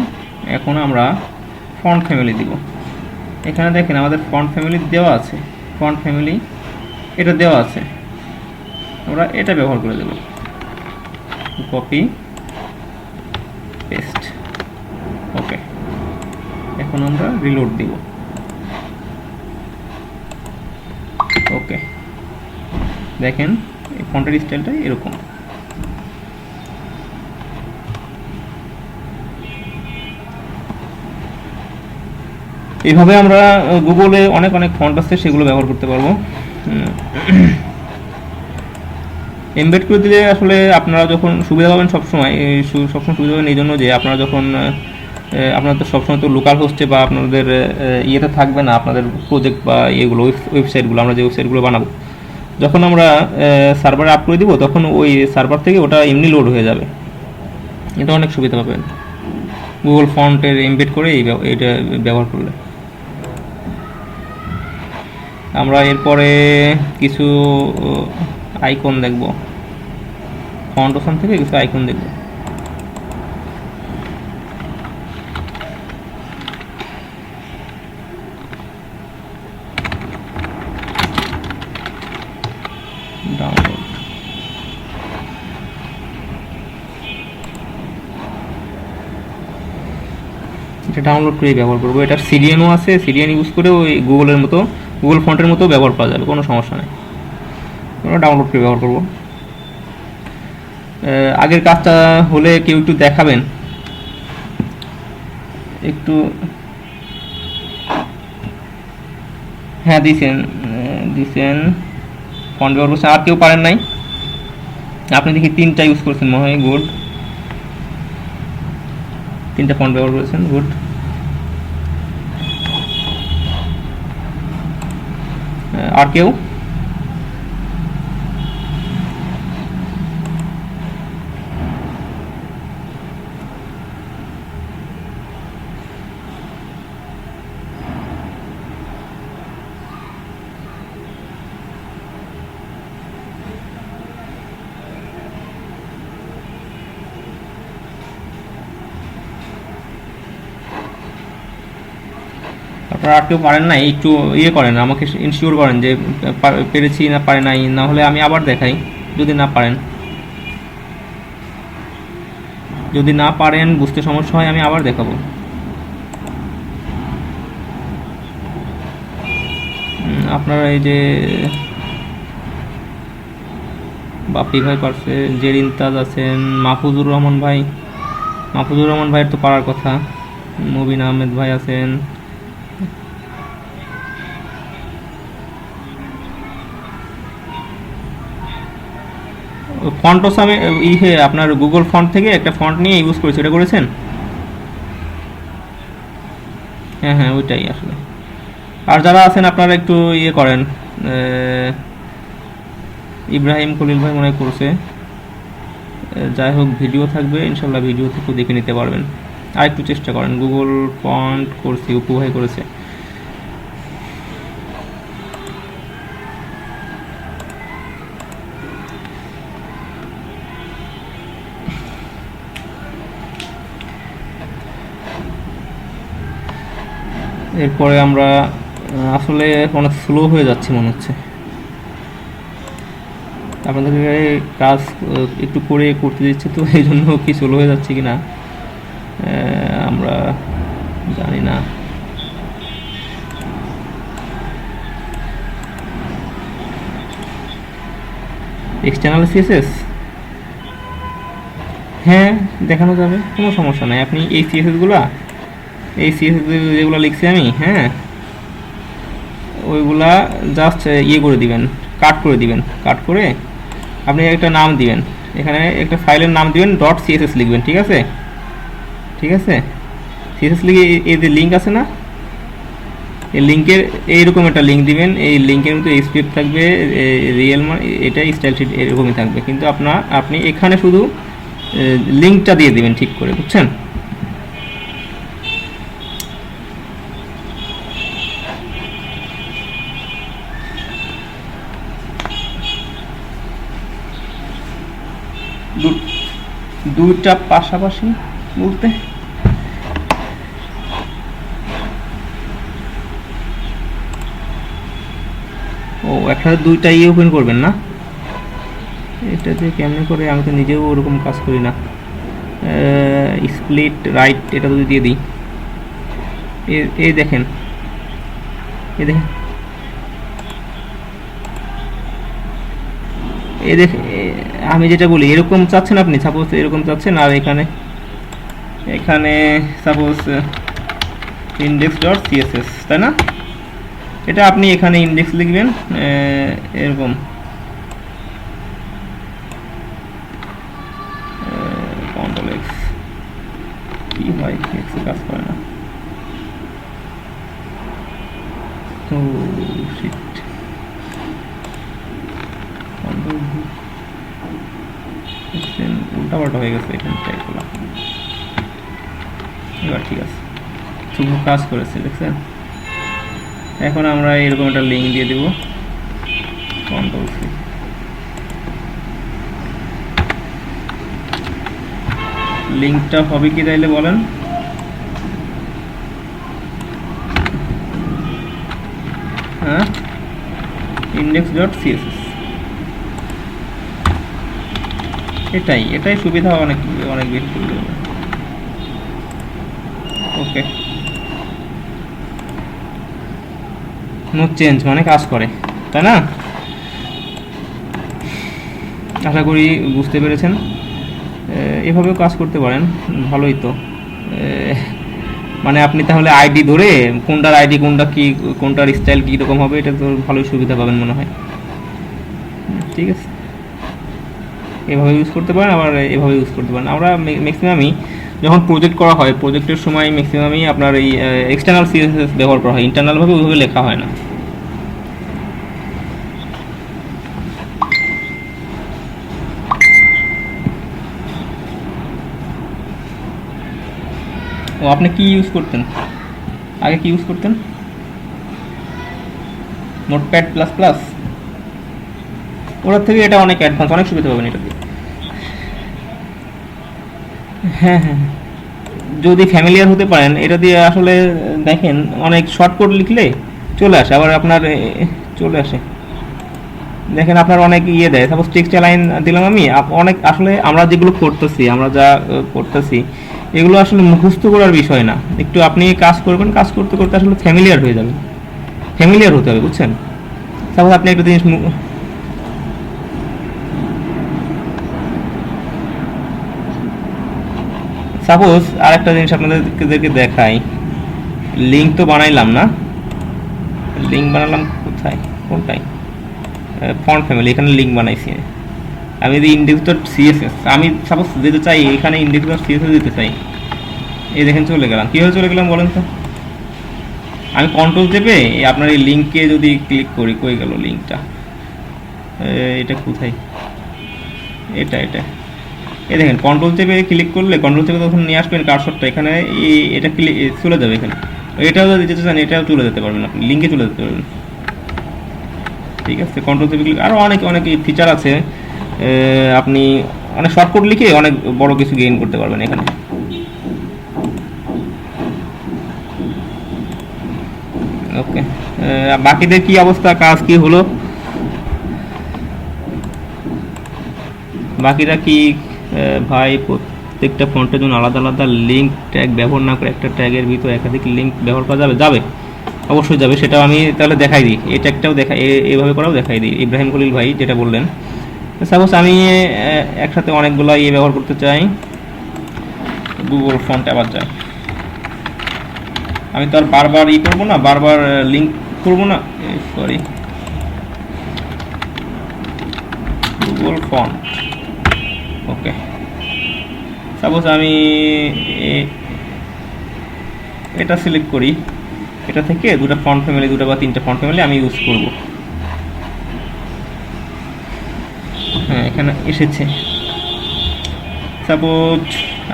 এখন আমরা ফন্ট ফ্যামিলি দিব। এখানে দেখেন আমাদের ফন্ট ফ্যামিলি দেওয়া আছে, ফন্ট ফ্যামিলি এটা দেওয়া আছে, আমরা এটা ব্যবহার করে দেব। Copy paste. ওকে, এখন আমরা রিলোড দিব। ওকে, দেখেন এই ফন্টের স্টাইলটা এরকম। এইভাবে আমরা গুগলে অনেক অনেক ফন্ট আছে, সেগুলো ব্যবহার করতে পারবো। এমবেড করে দিলে আসলে আপনারা যখন সুবিধা পাবেন সবসময় সুবিধা পাবেন এই জন্য যে আপনারা যখন আপনারা তো সবসময় তো লোকাল হোস্টে বা আপনাদের ইয়েতে থাকবে না, আপনাদের প্রজেক্ট বা ইয়েগুলো ওয়েবসাইটগুলো, আমরা যে ওয়েবসাইটগুলো বানাবো, যখন আমরা সার্ভারে আপ করে দিব তখন ওই সার্ভার থেকে ওটা এমনি লোড হয়ে যাবে। এটা অনেক সুবিধা পাবেন গুগল ফন্টের এমবেড করে এটা ব্যবহার করলে। আমরা এরপরে কিছু আইকন দেখব, ফন্ট অপশন থেকে কিছু আইকন দেখব। ডাউনলোড, এটা ডাউনলোড করে ব্যবহার করবো। এটার সিডিএনও আছে, সিডিএন ইউজ করে ওই গুগলের মতো, গুগল ফন্টের মতো ব্যবহার করা যাবে, কোনো সমস্যা নেই। আমরা ডাউনলোড করে ব্যবহার করব। আগের কাজটা হলে কেউ একটু দেখাবেন, একটু। হ্যাঁ দিছেন ফন্ট ব্যবহার করছেন, আর কেউ পারেন নাই? আপনি দেখি 3টা ইউজ করছেন মনে হয়, গুড। 3টা ফন্ট ব্যবহার করেছেন, গুড। আর কেউ? আপনারা আর কেউ পারেন না? একটু ইয়ে করেন, আমাকে ইনশিওর করেন যে পেরেছি না পারে নাই, না হলে আমি আবার দেখাই যদি না পারেন। যদি না পারেন, বুঝতে সমস্যা হয়, আমি আবার দেখাবো। আপনারা এই যে বাপি ভাই পারছে, জেরিন তাজ আছেন, মাহফুজুর রহমান ভাইয়ের তো পারার কথা। মুবিন আহমেদ ভাই আছেন। ফন্টস আমি আপনার গুগল ফন্ট থেকে একটা ফন্ট নিয়ে ইউজ করেছি, এটা করেছেন? হ্যাঁ ওইটাই আসলে। আর যারা আছেন আপনারা একটু ইয়ে করেন, ইব্রাহিম খলিল ভাই মনে হয় করছে। যাই হোক, ভিডিও থাকবে ইনশাল্লাহ, ভিডিও থেকেও দেখে নিতে পারবেন। আর একটু চেষ্টা করেন। গুগল ফন্ট করছি, উপু ভাই করেছে। এরপরে আমরা আসলে অনেক স্লো হয়ে যাচ্ছি মনে হচ্ছে। আপনাদেরকে কাজ একটু করে করতে দিচ্ছে, তো এই জন্য কি স্লো হয়ে যাচ্ছে কি না আমরা জানি না। এক্সটার্নাল সিএসএস হ্যাঁ দেখানো যাবে, কোনো সমস্যা নাই। আপনি এই সিএসএসগুলা, এই সিএসএস যেগুলো লিখছি আমি, হ্যাঁ ওইগুলা জাস্ট ইয়ে করে দিবেন, কাট করে দিবেন। কাট করে আপনি একটা নাম দিবেন, এখানে একটা ফাইলের নাম দিবেন, .css লিখবেন। ঠিক আছে, ঠিক আছে, সিএসএস লিখে এই যে লিঙ্ক আছে না, এই লিঙ্কের এইরকম একটা লিঙ্ক দিবেন। এই লিঙ্কের মধ্যে স্ক্রিপ্ট থাকবে, রিয়েল এটা স্টাইল শিট এরকমই থাকবে, কিন্তু আপনি এখানে শুধু লিঙ্কটা দিয়ে দিবেন ঠিক করে, বুঝছেন? দুইটা পাশাপাশি বলতে ও একসাথে দুইটা ওপেন করবেন না, এটা যে কেমনে করে, আমি তো নিজেও ওরকম কাজ করি না। স্প্লিট রাইট এটা যদি দিয়ে দিই, এই দেখেন, এই দেখেন, এই দেখেন, আমি যেটা বলি এরকম চাচ্ছেন আপনি, সাপোজ এরকম চাচ্ছেন, আর এখানে সাপোজ index.css, তাই না? এটা আপনি এখানে ইন্ডেক্স লিখবেন এরকম, কন্ট্রোল এক্স, কি হয় এক্স কাজ করে না, ও শিট, কন্ট্রোল উল্টাপাল্টা হয়ে গেছে এখানে টাইপগুলো। এবার ঠিক আছে, শুভ কাজ করেছে, দেখছেন? এখন আমরা এরকম একটা লিঙ্ক দিয়ে দেব, কন্ট্রোল সি, লিঙ্কটা হবে কি তাইলে বলেন? হ্যাঁ, index.css, এটাই সুবিধা, অনেক বেশি সুবিধা। ওকে, নো চেঞ্জ মানে কাজ করে, তাই না? আশা করি বুঝতে পেরেছেন। এভাবেও কাজ করতে পারেন, ভালোই তো। মানে আপনি তাহলে আইডি ধরে কোনটার আইডি কোনটা কি, কোনটার স্টাইল কী রকম হবে, এটা তো ভালোই সুবিধা পাবেন মনে হয়। ঠিক আছে, এভাবে ইউজ করতে পারেন, আবার এভাবে ইউজ করতে পারেন। আমরা ম্যাক্সিমামই যখন প্রজেক্ট করা হয়, প্রজেক্টের সময় ম্যাক্সিমামই আপনার এই এক্সটার্নাল সিএসএস ব্যবহার করা হয়, ইন্টারনালভাবে ওইভাবে লেখা হয় না। ও আপনি কি ইউজ করতেন আগে, কি ইউজ করতেন? নোটপ্যাড প্লাস প্লাস, ওটার থেকে এটা অনেক অ্যাডভান্স, অনেক সুবিধা পাবেন এটা দিয়ে। হ্যাঁ হ্যাঁ, যদি ফ্যামিলিয়ার হতে পারেন এটা দিয়ে, আসলে দেখেন অনেক শর্টকাট লিখলে চলে আসে, আবার আপনার চলে আসে, দেখেন আপনার অনেক ইয়ে দেয়। সাপোজ টেক্সট লাইন দিলাম আমি, অনেক আসলে আমরা যেগুলো করতেছি, আমরা যা করতেছি এগুলো আসলে মুখস্থ করার বিষয় না, একটু আপনি কাজ করবেন, কাজ করতে করতে আসলে ফ্যামিলিয়ার হয়ে যাবে, ফ্যামিলিয়ার হতে হবে, বুঝছেন? সাপোজ আপনি একটা জিনিস, সাপোজ আরেকটা জিনিস আপনাদেরকে দেখাই, লিঙ্ক তো বানাইলাম না, লিঙ্ক বানালাম কোথায়, কোনটাই, ফন্ট ফ্যামিলি, এখানে লিঙ্ক বানাইছি আমি। যদি index.css আমি সাপোজ দিতে চাই, এখানে index.css দিতে চাই, এই দেখেন চলে গেলাম। কীভাবে চলে গেলাম বলেন তো? আমি কন্ট্রোল চেপে আপনার এই লিঙ্কে যদি ক্লিক করি, কই গেল লিঙ্কটা, এটা কোথায়, এটা এই দেখেন কন্ট্রোল চেপে ক্লিক করলে, কন্ট্রোল চেপে তখন নিয়ে আসবেন কার্সরটা এখানে, এটা ক্লিক চলে যাবে এখানে। এটাও যদি যেতে চান এটাও চলে যেতে পারবেন, আপনি লিঙ্কে চলে যেতে পারবেন। ঠিক আছে, কন্ট্রোল চেপে ক্লিক, আরও অনেক ফিচার আছে, আপনি অনেক শর্টকাট লিখে অনেক বড় কিছু গেইন করতে পারবেন এখানে। ওকে, বাকিদের কি অবস্থা, কাজ কি হলো, বাকিরা কি? ভাই প্রত্যেকটা ফন্টের জন্য আলাদা আলাদা লিঙ্ক ট্যাগ ব্যবহার না করে একটা ট্যাগের ভিতর একাধিক লিঙ্ক ব্যবহার করা যাবে? অবশ্যই যাবে, সেটাও আমি তাহলে দেখাই দিই, এই ট্যাগটাও এইভাবে করাও দেখাই দিই। ইব্রাহিম খলিল ভাই যেটা বললেন, সাপোজ আমি একসাথে অনেকগুলো ব্যবহার করতে চাই, গুগল ফন্ট আবার যাই, আমি তো আর বারবার করবো না, বারবার লিঙ্ক করবো না, সরি গুগল ফন্ট। ওকে, সাপোজ আমি এটা সিলেক্ট করি, এটা থেকে দুটো ফন্ট ফ্যামিলি, দুটো বা তিনটে ফন্ট ফ্যামিলি আমি ইউজ করব। হ্যাঁ, এখানে এসেছে। সাপোজ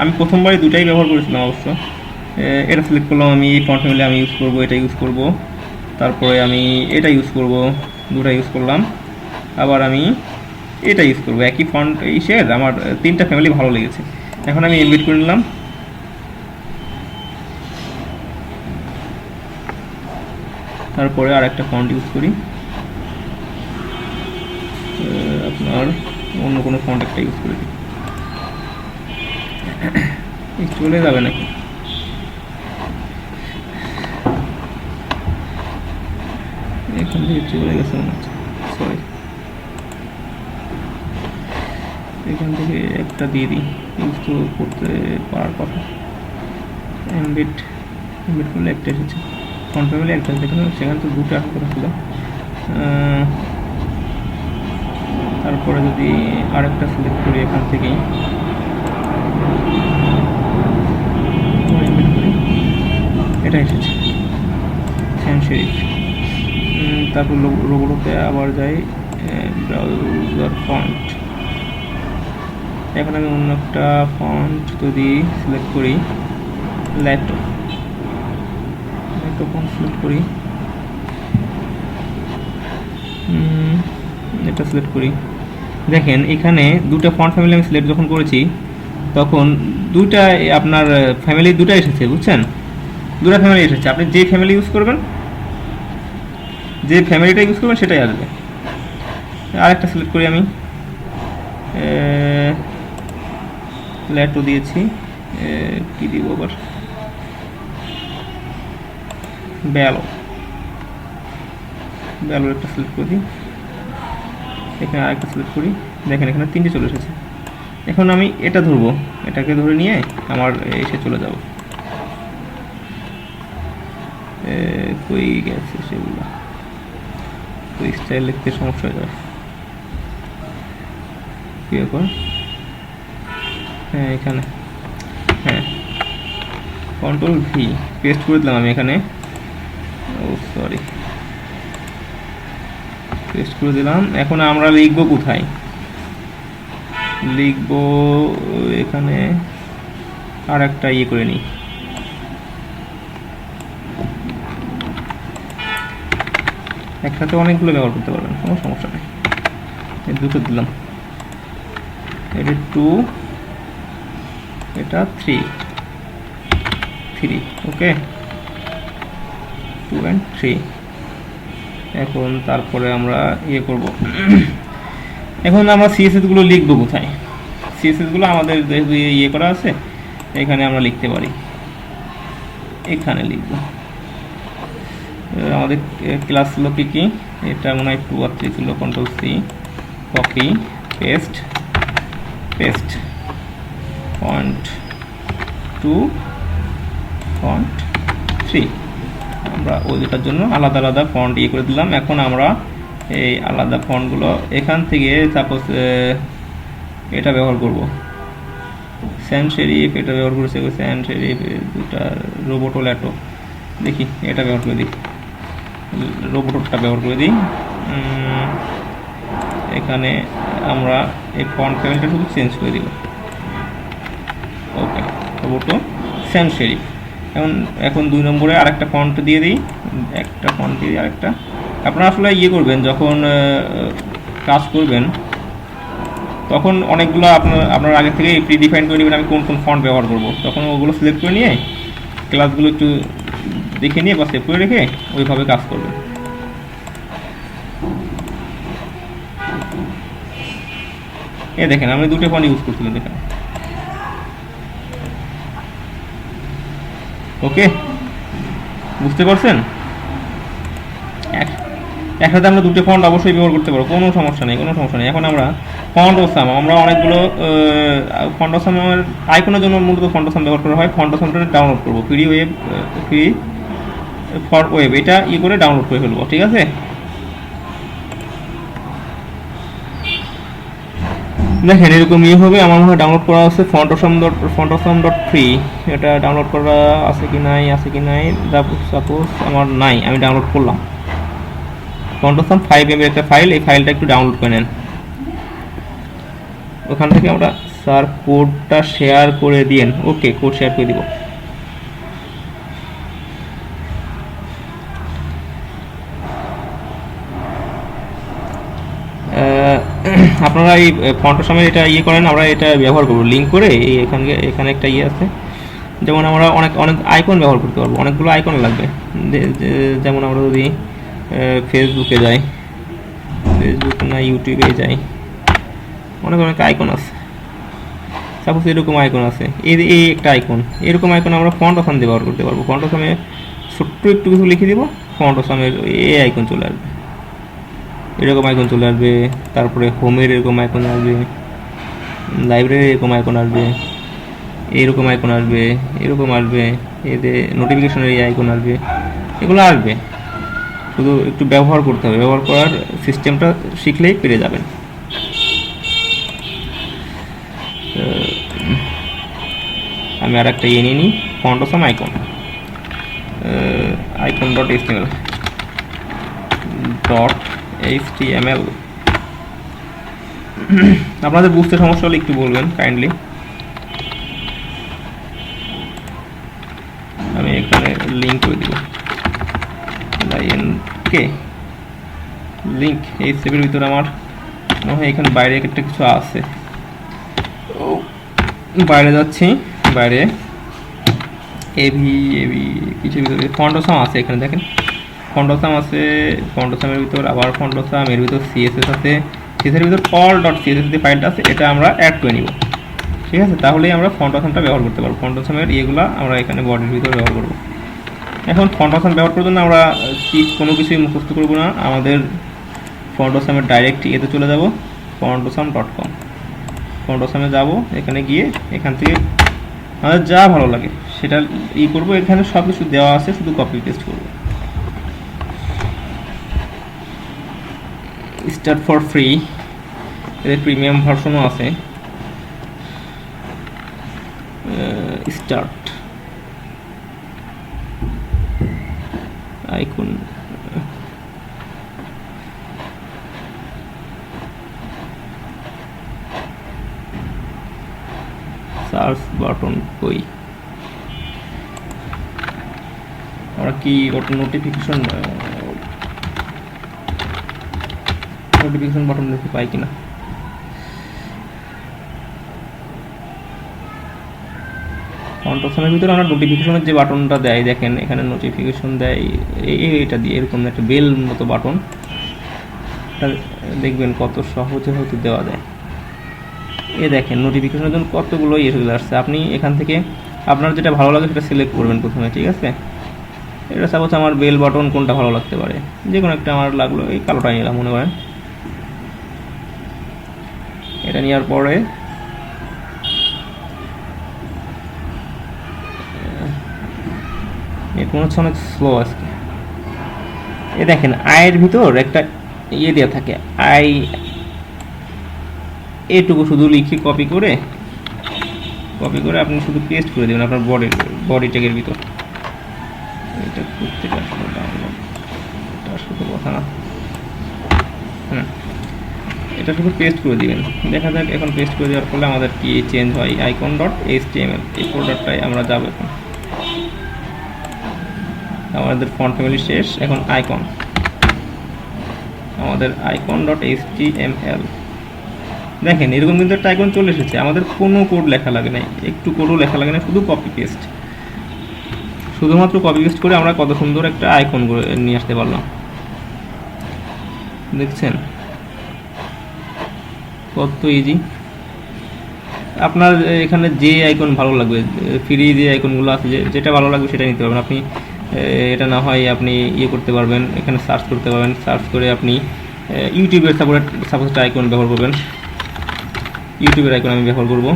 আমি প্রথমবারই দুটাই ব্যবহার করেছিলাম অবশ্য। এটা সিলেক্ট করলাম, আমি এই ফন্ট ফ্যামিলি আমি ইউজ করব, এটা ইউজ করব, তারপরে আমি এটা ইউজ করব, দুটা ইউজ করলাম, আবার আমি এটা ইউজ করব। একই ফন্ট ইসের আমার তিনটা ফ্যামিলি ভালো লেগেছে। এখন আমি এমবিট করে নিলাম। তারপরে আর একটা ফন্ট ইউজ করি, আপনার অন্য কোনো ফন্ট একটা ইউজ করে দিই। চলে যাবে নাকি? এখান থেকে চলে গেছে মনে হচ্ছে, সরি। এখান থেকে একটা দিয়ে দিই, ইউজ তো করতে পারার কথা। এমবিট করলে একটা এসেছে, ফন্ট ফ্যামিলি একটা এসেছে, সেখানে তো দুটো আসার কথা ছিল। তারপরে যদি আরেকটা সিলেক্ট করি এখান থেকেই, এটা এসেছে স্যান সেরিফ। তারপর রোবটতে আবার যাই, ব্রাউজার ফন্ট। এখন আমি অন্য একটা ফন্ট যদি সিলেক্ট করি, ল্যাটো ফন্ট সিলেক্ট করি, এটা সিলেক্ট করি। দেখেন এখানে দুটো ফন্ট ফ্যামিলি আমি সিলেক্ট যখন করেছি তখন দুইটা আপনার ফ্যামিলি দুটো এসেছে, বুঝছেন? দুটো ফ্যামিলি এসেছে। আপনি যে ফ্যামিলি ইউজ করবেন, যে ফ্যামিলিটা ইউজ করবেন সেটাই আসবে। আরেকটা সিলেক্ট করি আমি, ল্যাটো দিয়েছি, কী দিব আবার, ব্যালো একটা সিলেক্ট করি, এখানে আরেকটা সিলেক্ট করি। দেখেন এখানে তিনটে চলে এসেছে। এখন আমি এটা ধরবো, এটাকে ধরে নিয়ে আমার এসে চলে যাব। কই গেছে সেগুলো, কই স্টাইল লিখতে সমস্যা হয়ে যাবে। কী ব্যাপার? হ্যাঁ এখানে, হ্যাঁ কন্ট্রোল ভি পেস্ট করে দিলাম আমি এখানে। ও সরি, পেস্ট করে দিলাম। এখন আমরা লিখবো কোথায়? লিখবো এখানে, আর একটা ইয়ে করে নিই, একসাথে অনেকগুলো ব্যবহার করতে পারবেন, কোনো সমস্যা নেই। দুটো দিলাম, এটা 2, এটা 3, ওকে, 2 and 3। এখন তারপরে আমরা ইয়ে করব, এখন আমরা সিএসএস গুলো লিখবো কোথায়? সিএসএস গুলো আমাদের ইয়ে করা আছে, এখানে আমরা লিখতে পারি, এখানে লিখব। আমাদের ক্লাস ছিল কি কি, এটা মনে হয় 2 আর 3 ছিল। Control C, copy, paste, font 2, font 3। আমরা ওই দুটার জন্য আলাদা আলাদা ফন্ট ইয়ে করে দিলাম। এখন আমরা এই আলাদা ফন্টগুলো এখান থেকে সাপোজ এটা ব্যবহার করব, স্যান সেরিফ, এটা ব্যবহার করেছে স্যান সেরিফ, দুটা রোবটো ল্যাটো, দেখি এটা ব্যবহার করে দিই, রোবটটা ব্যবহার করে দিই। এখানে আমরা এই ফন্ট ফ্যামিলিটা শুধু চেঞ্জ করে দিব। ওকে, রোবটো স্যান সেরিফ। এখন 2 নম্বরে আরেকটা ফন্ট দিয়ে দিই, একটা ফন্ট দিয়ে দিই আরেকটা। আপনারা আসলে ইয়ে করবেন, যখন কাজ করবেন তখন অনেকগুলো আপনার আগে থেকে প্রি ডিফাইন করে নেবেন আমি কোন কোন ফন্ট ব্যবহার করব। তখন ওগুলো সিলেক্ট করে নিয়ে ক্লাসগুলো একটু দেখে নিয়ে বা সেভ করে রেখে ওইভাবে কাজ করবেন। দেখেন আমি দুটো ফন্ট ইউজ করছিলাম, দেখেন। ওকে, বুঝতে পারছেন? একসাথে আমরা দুটো ফন্ট অবশ্যই ব্যবহার করতে পারবো, কোনো সমস্যা নেই। এখন আমরা ফন্ট ওসাম, আমরা অনেকগুলো ফন্ট ওসামের আইকনের জন্য মূলত ফন্ট ওসাম ব্যবহার করা হয়। ফন্ট ওসামটা ডাউনলোড করবো, ফ্রি ফর ওয়েব, এটা করে ডাউনলোড করে ফেলবো, ঠিক আছে? দেখেন এরকম হবে। আমার মনে হয় ডাউনলোড করা আছে ফন্টসম.ফ্রি, এটা ডাউনলোড করা আছে কি নাই সাপোজ আমার নাই, আমি ডাউনলোড করলাম। ফন্টসম 5 MB একটা ফাইল, এই ফাইলটা একটু ডাউনলোড করে নেন। ওখান থেকে আমরা স্যার কোডটা শেয়ার করে দিন। ওকে, কোড শেয়ার করে দিব। আপনারা এই ফন্টসমের এটা করেন, আমরা এটা ব্যবহার করব লিঙ্ক করে। এই এখানে একটা আছে, যেমন আমরা অনেক আইকন ব্যবহার করতে পারবো, অনেকগুলো আইকন লাগবে। যেমন আমরা যদি ফেসবুকে যাই, ফেসবুক না ইউটিউবে যাই, অনেক আইকন আছে। সাপোজ এরকম আইকন আছে, এই একটা আইকন, এরকম আইকন আমরা ফন্টসম দিয়ে ব্যবহার করতে পারবো। ফন্টসমে ছোট্ট একটু কিছু লিখে দিব, ফন্টসমের এই আইকন চলে আসবে, এরকম আইকন চলে আসবে। তারপরে হোমের এরকম আইকন আসবে, লাইব্রেরির এরকম আইকন আসবে, এরকম আইকন আসবে, এরকম আসবে, এতে নোটিফিকেশনের এই আইকন আসবে, এগুলো আসবে। শুধু একটু ব্যবহার করতে হবে, ব্যবহার করার সিস্টেমটা শিখলেই পেরে যাবেন। আমি আর একটা নিয়ে নিই, ফন্টসম আইকন icon.html. আপনাদের বুঝতে সমস্যা হলে একটু বলবেন কাইন্ডলি। আমি এখানে লিঙ্ক করে দিব, লিঙ্ক এই সেভের ভিতরে আমার মনে হয় এখানে বাইরে একটা কিছু আছে। বাইরে যাচ্ছি, বাইরে কিছু ভিতরে ফন্টসম আছে। এখানে দেখেন ফন্টসম আছে, ফন্টসমের ভিতর আবার ফন্টসম, এর ভিতর সিএসএস আছে, সিএসএসের ভিতর all.css যে ফাইলটা আছে এটা আমরা অ্যাড করে নিব। ঠিক আছে, তাহলেই আমরা ফন্টসমটা ব্যবহার করতে পারবো। ফন্টসমের ইয়েগুলো আমরা এখানে বডির ভিতরে ব্যবহার করব। এখন ফন্টসম ব্যবহার করার জন্য আমরা কোনো কিছুই মুখস্থ করব না, আমাদের ফন্টসমের ডাইরেক্ট ইয়েতে চলে যাব, ফন্টসম.com। ফন্টসমে যাব, এখানে গিয়ে এখান থেকে আমাদের যা ভালো লাগে সেটা করব। এখানে সব কিছু দেওয়া আছে, শুধু কপি পেস্ট করব। স্টার্ট ফর ফ্রি, এর প্রিমিয়াম ভার্সনও আছে। স্টার্ট আইকন, সার্চ বাটন কই, আমরা কি নোটিফিকেশন বাটন দেখতে পাই কিনা। ফন্টসমের ভিতরে আমরা নোটিফিকেশনের যে বাটনটা দেয়, দেখেন এখানে নোটিফিকেশন দেয় এটা দিয়ে, এরকম একটা বেল মতো বাটন, দেখবেন কত সহজে হয়তো দেওয়া যায়। দেখেন নোটিফিকেশনের জন্য কতগুলো চলে আসছে। আপনি এখান থেকে আপনার যেটা ভালো লাগে সেটা সিলেক্ট করবেন প্রথমে। ঠিক আছে, এটা সাপোজ আমার বেল বাটন কোনটা ভালো লাগতে পারে, যে কোনো একটা আমার লাগলো, এই কালোটা নিলাম মনে করেন। এটা নেওয়ার পরে মনে হচ্ছে অনেক স্লো আজকে। দেখেন আয়ের ভিতর একটা দেওয়া থাকে, এটুকু শুধু লিখে কপি করে আপনি শুধু পেস্ট করে দেবেন আপনার বডি ট্যাগের ভিতর। এটা করতে আসলে কথা না, এটা শুধু পেস্ট করে দিবেন। দেখা যাক এখন পেস্ট করে দেওয়ার ফলে আমাদের কি চেঞ্জ হয়। icon.html এই ফোল্ডারটায় আমরা যাব। এখন আমাদের ফন্ট ফ্যামিলি শেষ, এখন আইকন, আমাদের icon.html। দেখেন এরকম কিন্তু একটা আইকন চলে এসেছে, আমাদের কোনো কোড লেখা লাগে না, একটু কোডও লেখা লাগে না, শুধু কপি পেস্ট, শুধুমাত্র কপি পেস্ট করে আমরা কত সুন্দর একটা আইকন নিয়ে আসতে পারলাম। দেখছেন কত ইজি। আপনার এখানে যে আইকন ভালো লাগবে, ফ্রি যে আইকনগুলো আছে, যেটা ভালো লাগবে সেটা নিতে পারবেন আপনি। এটা না হয় আপনি করতে পারবেন, এখানে সার্চ করতে পারবেন, সার্চ করে আপনি ইউটিউবের সাপোজ একটা আইকন ব্যবহার করবেন, ইউটিউবের আইকন আমি ব্যবহার করব,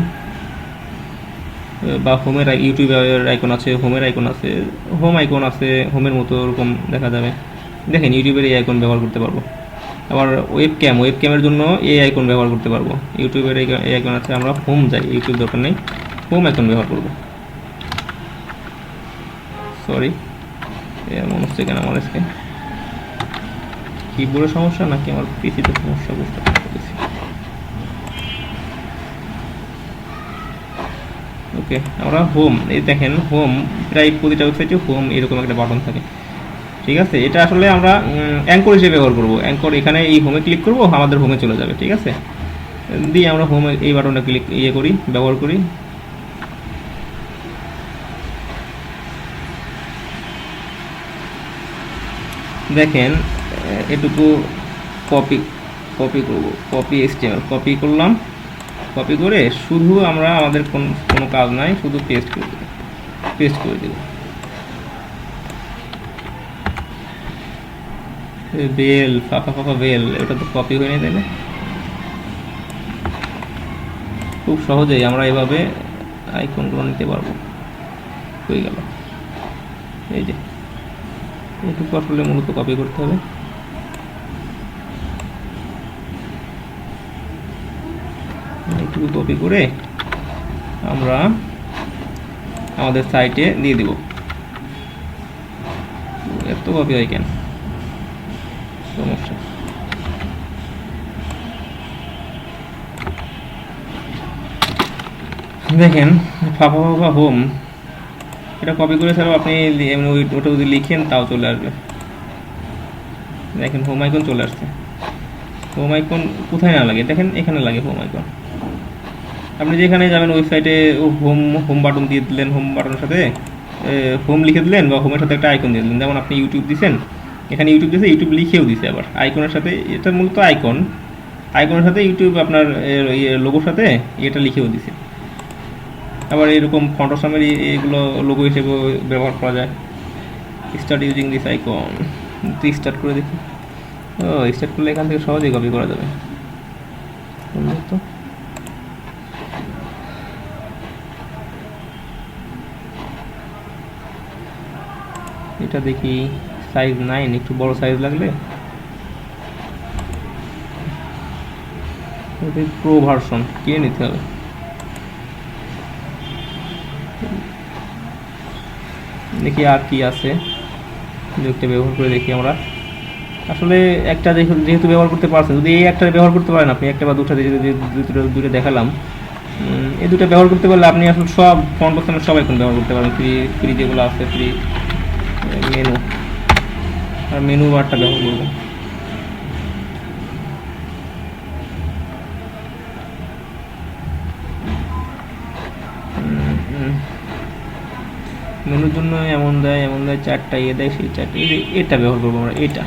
বা হোমের ইউটিউবের আইকন আছে, হোমের আইকন আছে, হোম আইকন আছে, হোমের মতো ওরকম দেখা যাবে। দেখেন ইউটিউবের এই আইকন ব্যবহার করতে পারবো। আবার ওয়েব ক্যামের জন্য এই আইকন ব্যবহার করতে পারবো। ইউটিউবের এই আইকন আছে, আমরা হোম যাই, ইউটিউব দরকার নেই, হোম আইকন ব্যবহার করব। সরি, মনে হচ্ছে কেন আমার আজকে কিবোর্ডের সমস্যা নাকি আমার পিসিতে সমস্যা বুঝতে পারতেছি। ওকে, আমরা হোম, এই দেখেন হোম, প্রায় প্রতিটা ওয়েবসাইটে হোম এরকম একটা বাটন থাকে। ঠিক আছে, এটা আসলে আমরা অ্যাঙ্কর হিসেবে ব্যবহার করব। অ্যাঙ্কর এখানে এই হোমে ক্লিক করব, আমাদের হোমে চলে যাবে। ঠিক আছে, দিয়ে আমরা হোমে এই বাটনটা ক্লিক করি, ব্যবহার করি। দেখেন এটুকু কপি করব, কপি HTML কপি করলাম। কপি করে শুধু আমরা আমাদের কোনো কাজ নাই, শুধু পেস্ট করে দেব। বেল ফাঁকা বেল, এটা তো কপি হয়ে নেই, তাই না? খুব সহজেই আমরা এভাবে আইকনগুলো নিতে পারবো। হয়ে গেল, এই যে এটুকু আসলে মূলত কপি করতে হবে। এইটুকু কপি করে আমরা আমাদের সাইটে দিয়ে দিব। এত কপি হয় কেন, সমস্যা। দেখেন ফাঁকা হোম, এটা কপি করে ছাড়াও আপনি ওটা যদি লিখেন তাও চলে আসবে। দেখেন হোম আইকন চলে আসছে। হোম আইকন কোথায় না লাগে, দেখেন এখানে লাগে হোম আইকন। আপনি যেখানে যাবেন ওয়েবসাইটে হোম বাটন দিয়ে দিলেন, হোম বাটনের সাথে হোম লিখে দিলেন, বা হোমের সাথে একটা আইকন দিয়ে দিলেন। যেমন আপনি ইউটিউব দিচ্ছেন, এখানে ইউটিউব দিয়েছে, ইউটিউব লিখেও দিছে আবার আইকনের সাথে। এটা মূলত আইকনের সাথে ইউটিউব আপনার লোগোর সাথে এটা লিখেও দিছে। আবার এরকম ফন্টসামের এগুলো লোগো হিসেবে ব্যবহার করা যায়। Start using this icon, start করে দেখি। স্টার্ট করলে এখান থেকে সহজেই কপি করা যাবে। তো এটা দেখি সাইজ 9, একটু বড় সাইজ লাগলে। প্রো ভার্সন কিনে নিতে হবে। দেখি আর কি আছে, একটা ব্যবহার করে দেখি আমরা। আসলে একটা যেহেতু ব্যবহার করতে পারছেন, যদি এই একটা ব্যবহার করতে পারেন আপনি, একটা বা দুটো দেখালাম, এই দুটো ব্যবহার করতে পারলে আপনি আসলে সব ফন্ট অপশনের সব এখন ব্যবহার করতে পারেন। ফ্রি যেগুলো আছে, ফ্রি মেনু, আর মেনু বারটা ব্যবহার করবো। মেনুর জন্য এমন দেয় চারটা দেয়, সেই চারটা এটা ব্যবহার করবো আমরা। এটা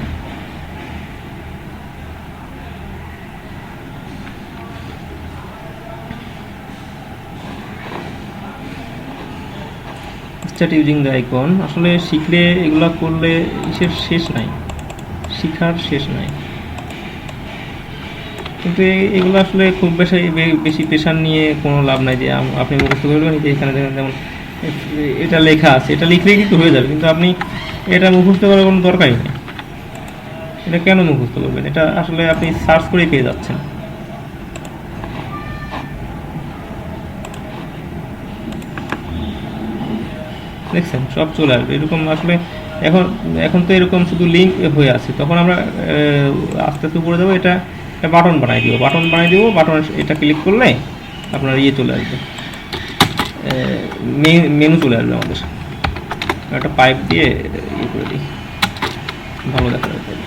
স্টার্ট ইউজিং দ্য আইকন। আসলে শিখলে এগুলো করলে শেষ নাই, শিখার শেষ নাই। কিন্তু এগুলো আসলে খুব বেশি প্রেশার নিয়ে কোনো লাভ নাই যে আপনি মুখস্থ করবেন। যে এখানে যেমন এটা লেখা আছে, এটা লিখলেই কিন্তু হয়ে যাবে, কিন্তু আপনি এটা মুখস্থ করার কোনো দরকারই নেই। এটা কেন মুখস্থ করবেন? এটা আসলে আপনি সার্চ করেই পেয়ে যাচ্ছেন। দেখছেন সব চলে আসবে এরকম। আসলে এখন তো এরকম শুধু লিঙ্ক হয়ে আছে, তখন আমরা আস্তে আস্তে উপরে যাবো। এটা বাটন বানাই দিব, বাটন এটা ক্লিক করলে আপনার চলে আসবে, মেনু চলে আসবে আমাদের। একটা পাইপ দিয়ে করে দিই, ভালো দেখা যাবে।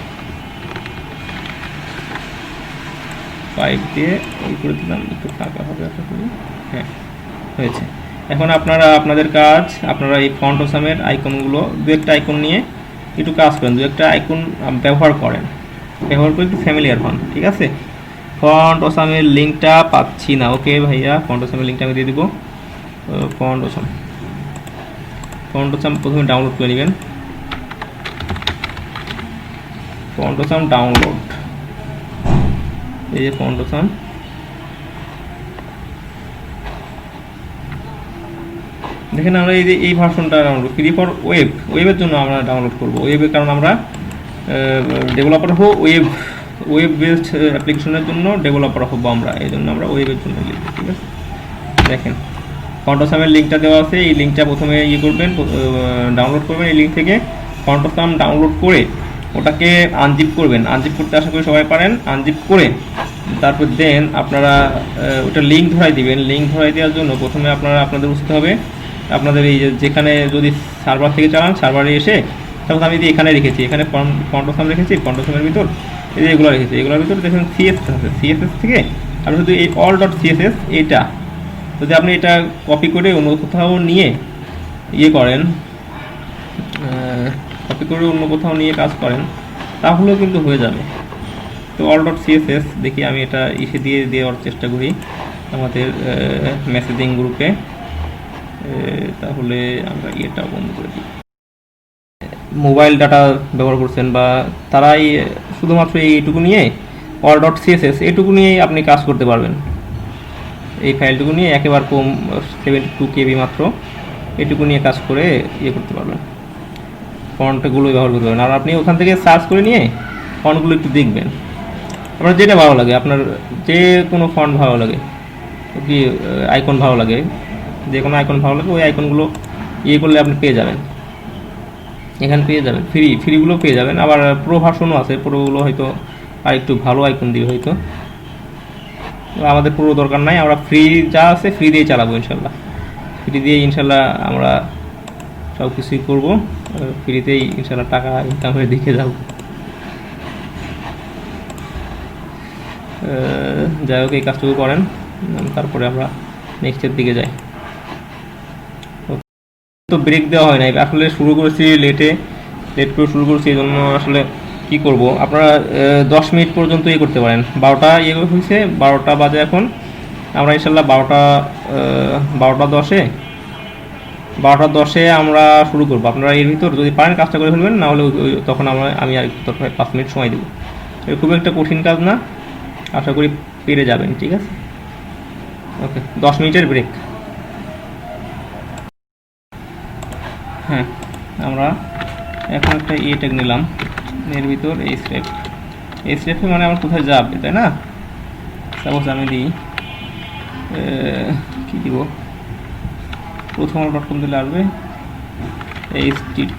পাইপ দিয়ে করে দিলাম, একটু ফাঁকা হবে একটা করে। হ্যাঁ, হয়েছে। এখন আপনাদের কাজ, আপনারা এই ফন্ট অসামের আইকনগুলো দু একটা আইকন নিয়ে একটু কাজ করেন, দু একটা আইকন ব্যবহার করে একটু ফ্যামিলিয়ার হন। ঠিক আছে, ফন্ট অসামের লিঙ্কটা পাচ্ছি না। ওকে ভাইয়া, ফন্ট অসামের লিঙ্কটা আমি দিয়ে দিব। ফন্ট অসাম প্রথমে ডাউনলোড করে নেবেন। ফন্ট অসাম ডাউনলোড, এই যে ফন্ট অসাম। দেখেন আমরা এই ভার্সনটা ডাউনলোড ফ্রি ফর ওয়েবের জন্য আমরা ডাউনলোড করব। ওয়েবের কারণ আমরা ডেভেলপার হবো, ওয়েব ওয়েব বেসড অ্যাপ্লিকেশনের জন্য ডেভেলপার হবো আমরা, এই জন্য আমরা ওয়েবের জন্য লিখবো। ঠিক আছে, দেখেন ফন্টোসামের লিঙ্কটা দেওয়া আছে, এই লিঙ্কটা প্রথমে করবেন, ডাউনলোড করবেন। এই লিঙ্ক থেকে ফন্টোসাম ডাউনলোড করে ওটাকে আনজিপ করবেন। আনজিপ করতে আশা করি সবাই পারেন। আনজিপ করে তারপর দেন আপনারা ওটা লিঙ্ক ধরাই দিবেন। লিঙ্ক ধরাই দেওয়ার জন্য প্রথমে আপনাদের বুঝতে হবে আপনাদের এই যেখানে যদি সার্ভার থেকে চালান, সার্ভারে এসে তখন আমি এখানে রেখেছি, এখানে ফন্টোসাম রেখেছি, ফন্টোসামের ভিতর এই যে এগুলো রেখেছি, এগুলোর ভিতর দেখেন সিএসএস আছে। সিএসএস থেকে আপনি শুধু এই অল ডট সিএসএস এইটা যদি আপনি এটা কপি করে অন্য কোথাও নিয়ে করেন, কপি করে অন্য কোথাও নিয়ে কাজ করেন, তাহলেও কিন্তু হয়ে যাবে। তো অল ডট সিএসএস দেখি আমি এটা দিয়ে দেওয়ার চেষ্টা করি আমাদের মেসেজিং গ্রুপে। তাহলে আমরা এটা বন্ধ করে দিই। মোবাইল ডাটা ব্যবহার করছেন বা তারাই শুধুমাত্র এইটুকু নিয়ে অল ডট সিএসএস এইটুকু নিয়েই আপনি কাজ করতে পারবেন। এই ফাইলটুকু নিয়ে একেবারে কম 72 KB মাত্র, এটুকু নিয়ে কাজ করে করতে পারবেন। ফন্টগুলো ব্যবহার করতে পারবেন। আর আপনি ওখান থেকে সার্চ করে নিয়ে ফন্টগুলো একটু দেখবেন, আপনার যেটা ভালো লাগে, আপনার যে কোনো ফন্ট ভালো লাগে কি আইকন ভালো লাগে, যে কোনো আইকন ভালো লাগে, ওই আইকনগুলো করলে আপনি পেয়ে যাবেন, এখানে পেয়ে যাবেন। ফ্রিগুলো পেয়ে যাবেন। আবার প্রো ভার্সনও আছে, প্রোগুলো হয়তো আর একটু ভালো আইকন দিবে হয়তো। আমাদের পুরো দরকার নাই, আমরা ফ্রি যা আছে ফ্রি দিয়ে চালাবো ইনশাল্লাহ। ফ্রি দিয়ে ইনশাল্লাহ আমরা সব কিছুই করবো, ফ্রিতেই ইনশাল্লাহ টাকা ইনকামের দিকে যাব। যাই হোক, এই কাজটুকু করেন, তারপরে আমরা নেক্সটের দিকে যাই। তো ব্রেক দেওয়া হয় নাই, আসলে শুরু করেছি লেট করে শুরু করেছি, এই জন্য আসলে কী করব, আপনারা 10 মিনিট পর্যন্ত করতে পারেন। 12টা হয়েছে, 12টা বাজে এখন। আমরা ইনশাল্লাহ 12টা 10-এ আমরা শুরু করবো। আপনারা এর ভিতর যদি পারেন কাজটা করে ফেলবেন, না হলে তখন আমি আর 5 মিনিট সময় দেবো। এটা খুব একটা কঠিন কাজ না, আশা করি পেরে যাবেন। ঠিক আছে, ওকে, 10 মিনিটের ব্রেক। হ্যাঁ, আমরা এখন একটা ট্যাগ নিলাম, এর ভিতর এই স্টেপে মানে আমার কোথায় যাবে, তাই না? সাপোজ আমি দিই কী দিব, প্রথম .com দিলে আসবে https://.com।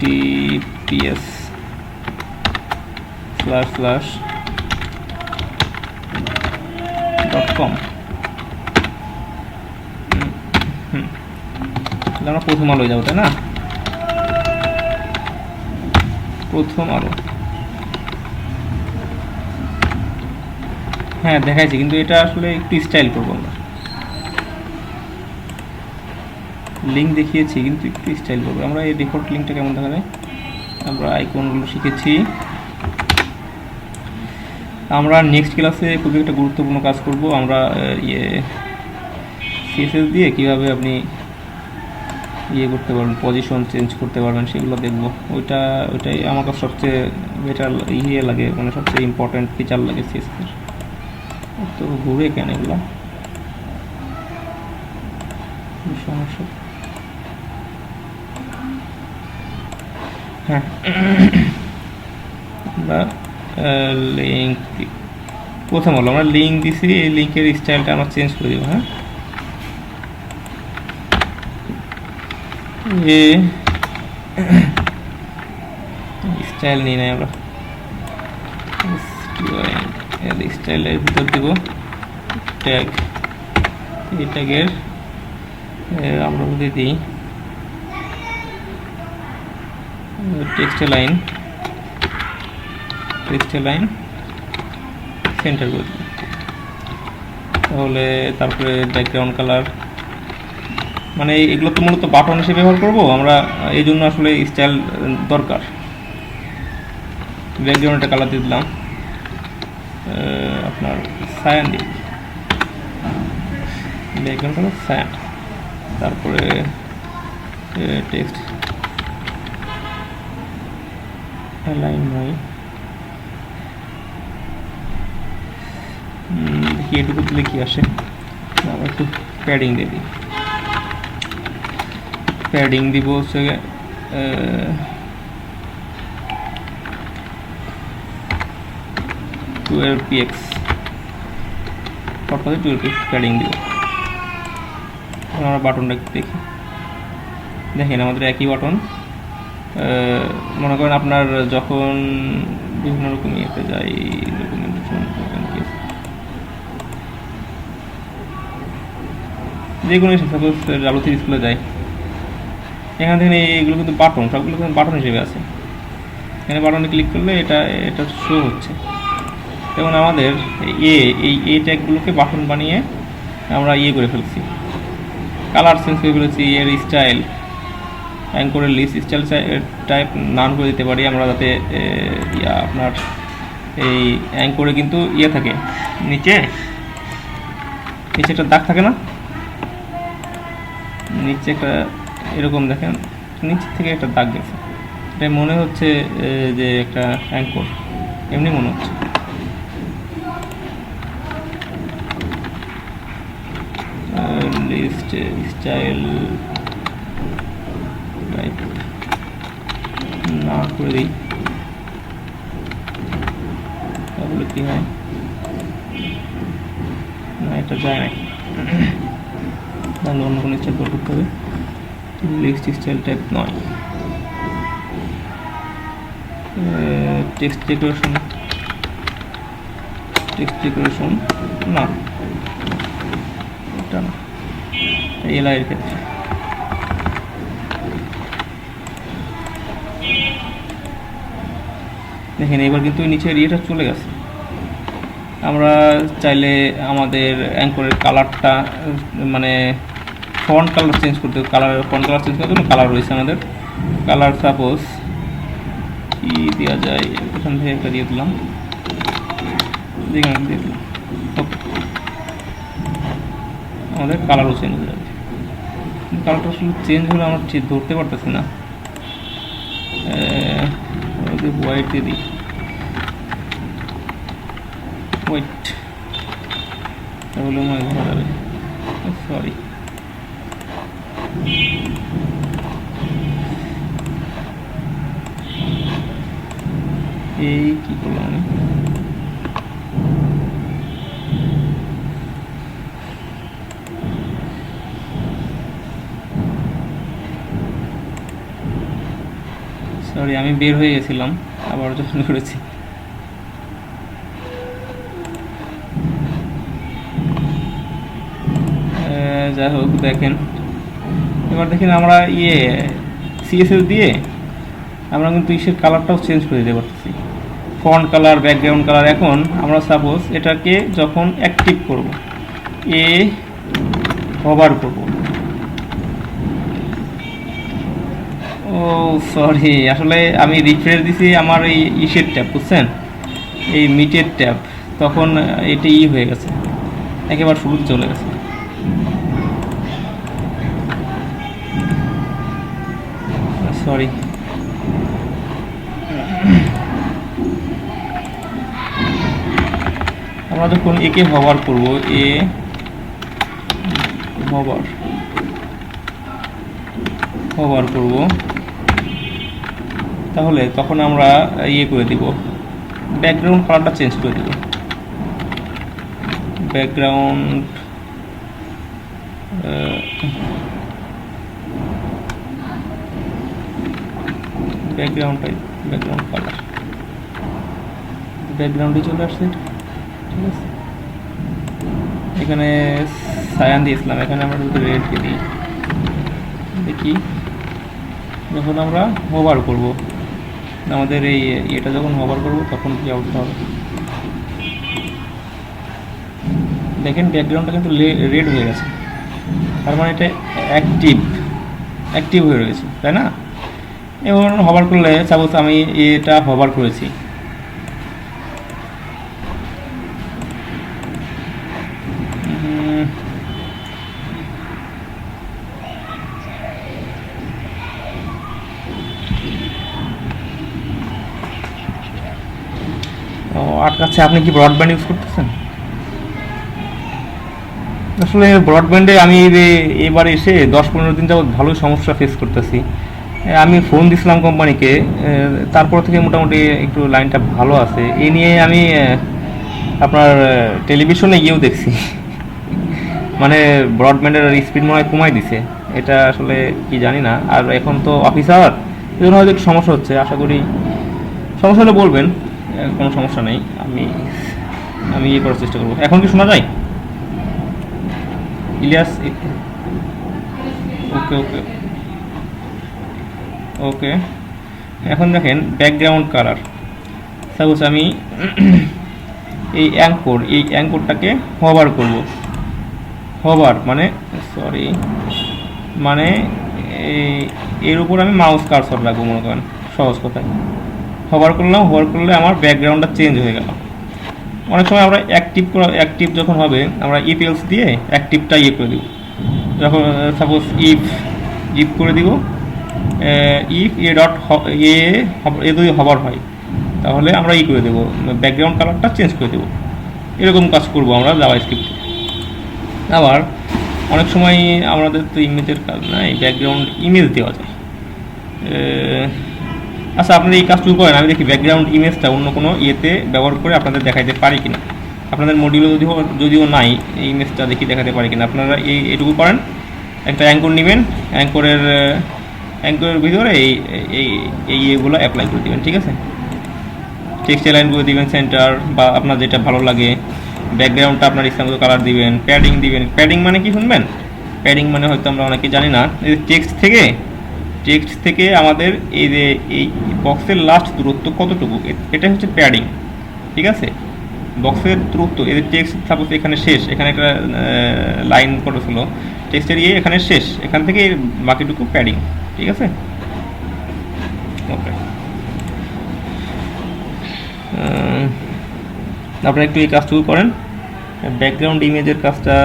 আমরা প্রথম আলোয় যাবো, তাই না? প্রথম আলো, হ্যাঁ দেখাইছি, কিন্তু এটা আসলে একটু স্টাইল করবো আমরা। লিঙ্ক দেখিয়েছি কিন্তু একটু স্টাইল করবো আমরা। এই ডিফল্ট লিঙ্কটা কেমন দেখাবে? আমরা আইকনগুলো শিখেছি। আমরা নেক্সট ক্লাসে খুবই একটা গুরুত্বপূর্ণ কাজ করব। আমরা সিএসএস দিয়ে কীভাবে আপনি করতে পারবেন, পজিশন চেঞ্জ করতে পারবেন, সেগুলো দেখব। ওইটাই আমার কাছে সবচেয়ে বেটার লাগে, মানে সবচেয়ে ইম্পর্ট্যান্ট ফিচার লাগে সিএসএস। তো ঘুরে কেন এগুলো সমস্যা? হ্যাঁ, আমরা লিঙ্ক প্রথম হলো আমরা লিঙ্ক দিছি, এই লিঙ্কের স্টাইলটা আমরা চেঞ্জ করে দেবো। হ্যাঁ, স্টাইল নিই নাই আমরা, স্টাইলের ভিতর দেব ট্যাগ। এই ট্যাগের আমরা যদি দিই টেক্সট লাইন সেন্টার করে দেব। তাহলে তারপরে ব্যাকগ্রাউন্ড কালার, মানে এগুলো তো মূলত বাটন হিসেবে ব্যবহার করবো আমরা, এই জন্য আসলে স্টাইল দরকার। ব্যাকগ্রাউন্ডটা কালার দিয়ে দিলাম আপনার সায়ান দিয়ে, ব্যাকগ্রাউন্ড কালার সায়ান। তারপরে টেক্সট লাইন নয়, দেখি এটুকু দিলে কি আসে। আমরা একটু প্যাডিং দিয়ে দিই, প্যাডিং দিব হচ্ছে 20 12px অর্থাৎ 12px প্যাডিং দিব। আমরা বাটনটা দেখি, দেখেন আমাদের একই বাটন। মনে করেন আপনার যখন বিভিন্ন রকম ইয়েতে যাই, ডকুমেন্টেশন যে কোনো সাপোজ ডাব্লিউ3 স্কুলে যাই, এখান থেকে এইগুলো কিন্তু বাটন, সবগুলো কিন্তু বাটন হিসেবে আছে। এখানে বাটনে ক্লিক করলে এটা শো হচ্ছে। যেমন আমাদের এই ট্যাগগুলোকে বাটন বানিয়ে আমরা করে ফেলছি, কালার চেঞ্জ করে ফেলেছি, এর স্টাইল অ্যাঙ্করের লিস্ট স্টাইল টাইপ নান করে দিতে পারি আমরা, যাতে আপনার এই অ্যাঙ্করে কিন্তু থাকে নিচে একটা দাগ থাকে না, নিচে একটা এরকম দেখেন নিচে থেকে একটা দাগ গেছে, এটা মনে হচ্ছে যে একটা অ্যাঙ্কর, এমনি মনে হচ্ছে। লিস্ট স্টাইল টাইপ না করে দিই, তাহলে কি হয় না, এটা যায় না, তাহলে অন্য কোনো স্টাইল করতে হবে। লিস্ট স্টাইল টাইপ নয়, টেক্সট ডেকোরেশন না, এটা না, এর ক্ষেত্রে দেখেন এবার কিন্তু নিচের ইয়েটা চলে গেছে। আমরা চাইলে আমাদের অ্যাঙ্করের কালারটা মানে ফন্ট কালার চেঞ্জ করতে, ফন্ট কালার চেঞ্জ করতে কালার রয়েছে আমাদের। কালার সাপোজ কি দেওয়া যায়, এখান থেকে একটা দিয়ে দিলাম, আমাদের কালারও চেঞ্জ হয়ে যাবে। কালারটা আসলে চেঞ্জ হলে আমরা ঠিক ধরতে পারতেছি না, হোয়াইট দিয়ে দিই, হোয়াইট, তাহলে মনে ধরা যাবে। সরি, এই কি করলাম আমি, সরি আমি বের হয়ে গেছিলাম, আবার যখন করেছি। যাই হোক দেখেন, এবার দেখেন আমরা সিএসএস দিয়ে আমরা কিন্তু ইসের কালারটাও চেঞ্জ করে দিতে পারতেছি, ফন্ট কালার, ব্যাকগ্রাউন্ড কালার। এখন আমরা সাপোজ এটাকে যখন অ্যাক্টিভ করব, কভার করব, ও সরি আসলে আমি রিফ্রেশ দিছি আমার এই ইসের ট্যাব, বুঝছেন, এই মিটের ট্যাব, তখন এটি হয়ে গেছে, একেবারে শুরুতে চলে গেছে। সরি, আমরা যখন একে হভার করব, হভার করব, তাহলে তখন আমরা করে দিব, ব্যাকগ্রাউন্ড কালারটা চেঞ্জ করে দিব, ব্যাকগ্রাউন্ড কালার, ব্যাকগ্রাউন্ডে চলে আসছে, ঠিক আছে। এখানে সায়ান দিয়েছিলাম, এখানে আমরা রেড দিয়ে দিই, দেখি যখন আমরা হোভার করব, আমাদের এটা যখন হোভার করব তখন কি অবস্থা হবে, দেখেন ব্যাকগ্রাউন্ডটা কিন্তু রেড হয়ে গেছে, তার মানে এটা অ্যাক্টিভ হয়ে রয়েছে, তাই না। এবং হোভার করলে সাপোজ আমি এটা হোভার করেছি, আটকাচ্ছে। আপনি কি ব্রডব্যান্ড ইউজ করতেছেন? আসলে ব্রডব্যান্ডে আমি এবার এসে 10-15 দিন যাবত ভালোই সমস্যা ফেস করতেছি। আমি ফোন দিছিলাম কোম্পানিকে, তারপর থেকে মোটামুটি একটু লাইনটা ভালো আছে। এই নিয়ে আমি আপনার টেলিভিশনে গিয়েও দেখছি মানে ব্রডব্যান্ডের স্পিড মনে হয় কমাই দিছে, এটা আসলে কি জানি না। আর এখন তো অফিসার, এই জন্য হয়তো একটু সমস্যা হচ্ছে, আশা করি সমস্যা হলে বলবেন, কোনো সমস্যা নেই, আমি আমি ইয়ে করার চেষ্টা করবো। এখন কি শোনা যায় ইলিয়াস? ওকে ওকে ওকে। এখন দেখেন ব্যাকগ্রাউন্ড কালার, সাপোজ আমি এই অ্যাঙ্করটাকে হভার করব, হভার মানে সরি মানে এর উপর আমি মাউস কার্সর রাখবো মনে করেন, সহজ কথায় হভার করলাম, হভার করলে আমার ব্যাকগ্রাউন্ডটা চেঞ্জ হয়ে গেল। অনেক সময় আমরা অ্যাক্টিভ যখন হবে আমরা ইফ এলস দিয়ে অ্যাক্টিভটা ইয়ে করে দিব, যখন সাপোজ ইফ করে দিব, ইফ এ ডট এ যদি হভার হয় তাহলে আমরা ই করে দেবো, ব্যাকগ্রাউন্ড কালারটা চেঞ্জ করে দেবো। এরকম কাজ করব আমরা জাভাস্ক্রিপ্টে। আবার অনেক সময় আমাদের তো ইমেজের কাজ নাই, ব্যাকগ্রাউন্ড ইমেজ দেওয়া যায়। আচ্ছা আপনারা এই কাজটুকু করেন, আমি দেখি ব্যাকগ্রাউন্ড ইমেজটা অন্য কোনো ইয়েতে ব্যবহার করে আপনাদের দেখাইতে পারি কিনা। আপনাদের মডিউলে যদিও নাই এই ইমেজটা, দেখি দেখাতে পারি কিনা। আপনারা এইটুকু করেন, একটা অ্যাঙ্কর নেবেন, অ্যাঙ্করের ভিতরে এই ইয়েগুলো অ্যাপ্লাই করে দেবেন, ঠিক আছে। টেক্সট লাইন করে দিবেন সেন্টার, বা আপনার যেটা ভালো লাগে, ব্যাকগ্রাউন্ডটা আপনার ইচ্ছা মতো কালার দিবেন, প্যাডিং দিবেন। প্যাডিং মানে কি শুনবেন? প্যাডিং মানে হয়তো আমরা অনেকে জানি না, টেক্সট থেকে আমাদের এই যে এই বক্সের লাস্ট দূরত্ব কতটুকু, এটা হচ্ছে প্যাডিং, ঠিক আছে। বক্সের দূরত্ব, এই যে টেক্সট সাপোজ এখানে শেষ, এখানে একটা লাইন করেছিল টেক্সটের এখানে শেষ, এখান থেকে বাকিটুকু প্যাডিং, ঠিক আছে। ওকে, আপনারা একটু এই কাজটুকু করেন, ব্যাকগ্রাউন্ড ইমেজের কাজটা।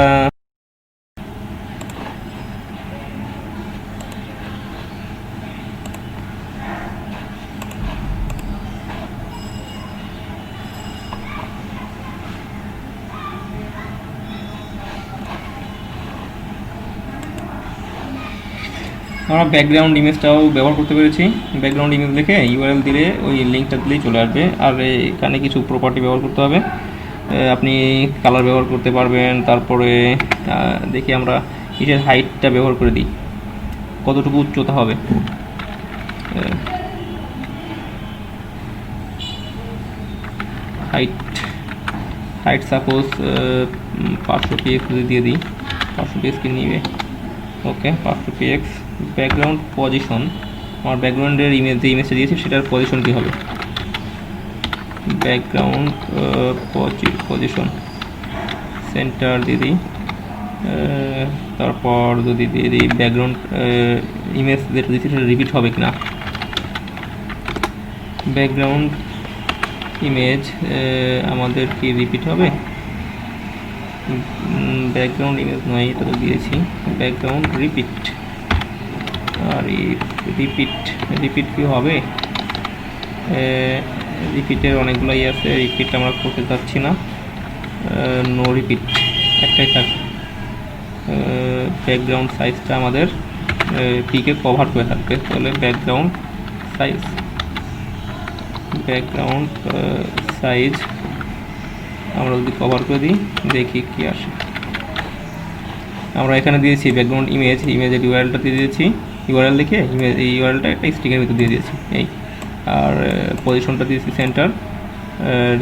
আমরা ব্যাকগ্রাউন্ড ইমেজটাও ব্যবহার করতে পেরেছি। ব্যাকগ্রাউন্ড ইমেজ লিখে ইউআরএল দিলে ওই লিঙ্কটা দিলেই চলে আসবে। আর এখানে কিছু প্রপার্টি ব্যবহার করতে হবে, আপনি কালার ব্যবহার করতে পারবেন। তারপরে দেখি আমরা ইটের হাইটটা ব্যবহার করে দিই, কতটুকু উচ্চতা হবে। হাইট সাপোজ 500 px যদি দিয়ে দিই, 500 px কি নিবে? ওকে, 500 px। ব্যাকগ্রাউন্ড পজিশন, আমার ব্যাকগ্রাউন্ডের যে ইমেজটা দিয়েছি সেটার পজিশন কী হবে? ব্যাকগ্রাউন্ড পজিশন সেন্টার দিয়ে দিই। তারপর যদি দিয়ে দিই ব্যাকগ্রাউন্ড ইমেজ যেটা দিয়েছি সেটা রিপিট হবে কিনা। ব্যাকগ্রাউন্ড ইমেজ আমাদের কি রিপিট হবে? ব্যাকগ্রাউন্ড ইমেজ নয়, এটা তো দিয়েছি, ব্যাকগ্রাউন্ড রিপিট। আর রিপিট কি হবে? রিপিটের অনেকগুলোই আছে, রিপিট আমরা করতে চাচ্ছি না, নো রিপিট একটাই থাক। ব্যাকগ্রাউন্ড সাইজটা আমাদের পিকে কভার করে থাকবে, তাহলে ব্যাকগ্রাউন্ড সাইজ আমরা যদি কভার করে দিই, দেখি কি আসে। আমরা এখানে দিয়েছি ব্যাকগ্রাউন্ড ইমেজের ইউআরএলটা দিয়ে দিয়েছি, ইউআরএল লিখে ইমেজ এই ইউআরএলটা একটা স্ট্রিংয়ের ভিতর দিয়ে দিয়েছি এই। আর পজিশনটা দিয়েছি সেন্টার।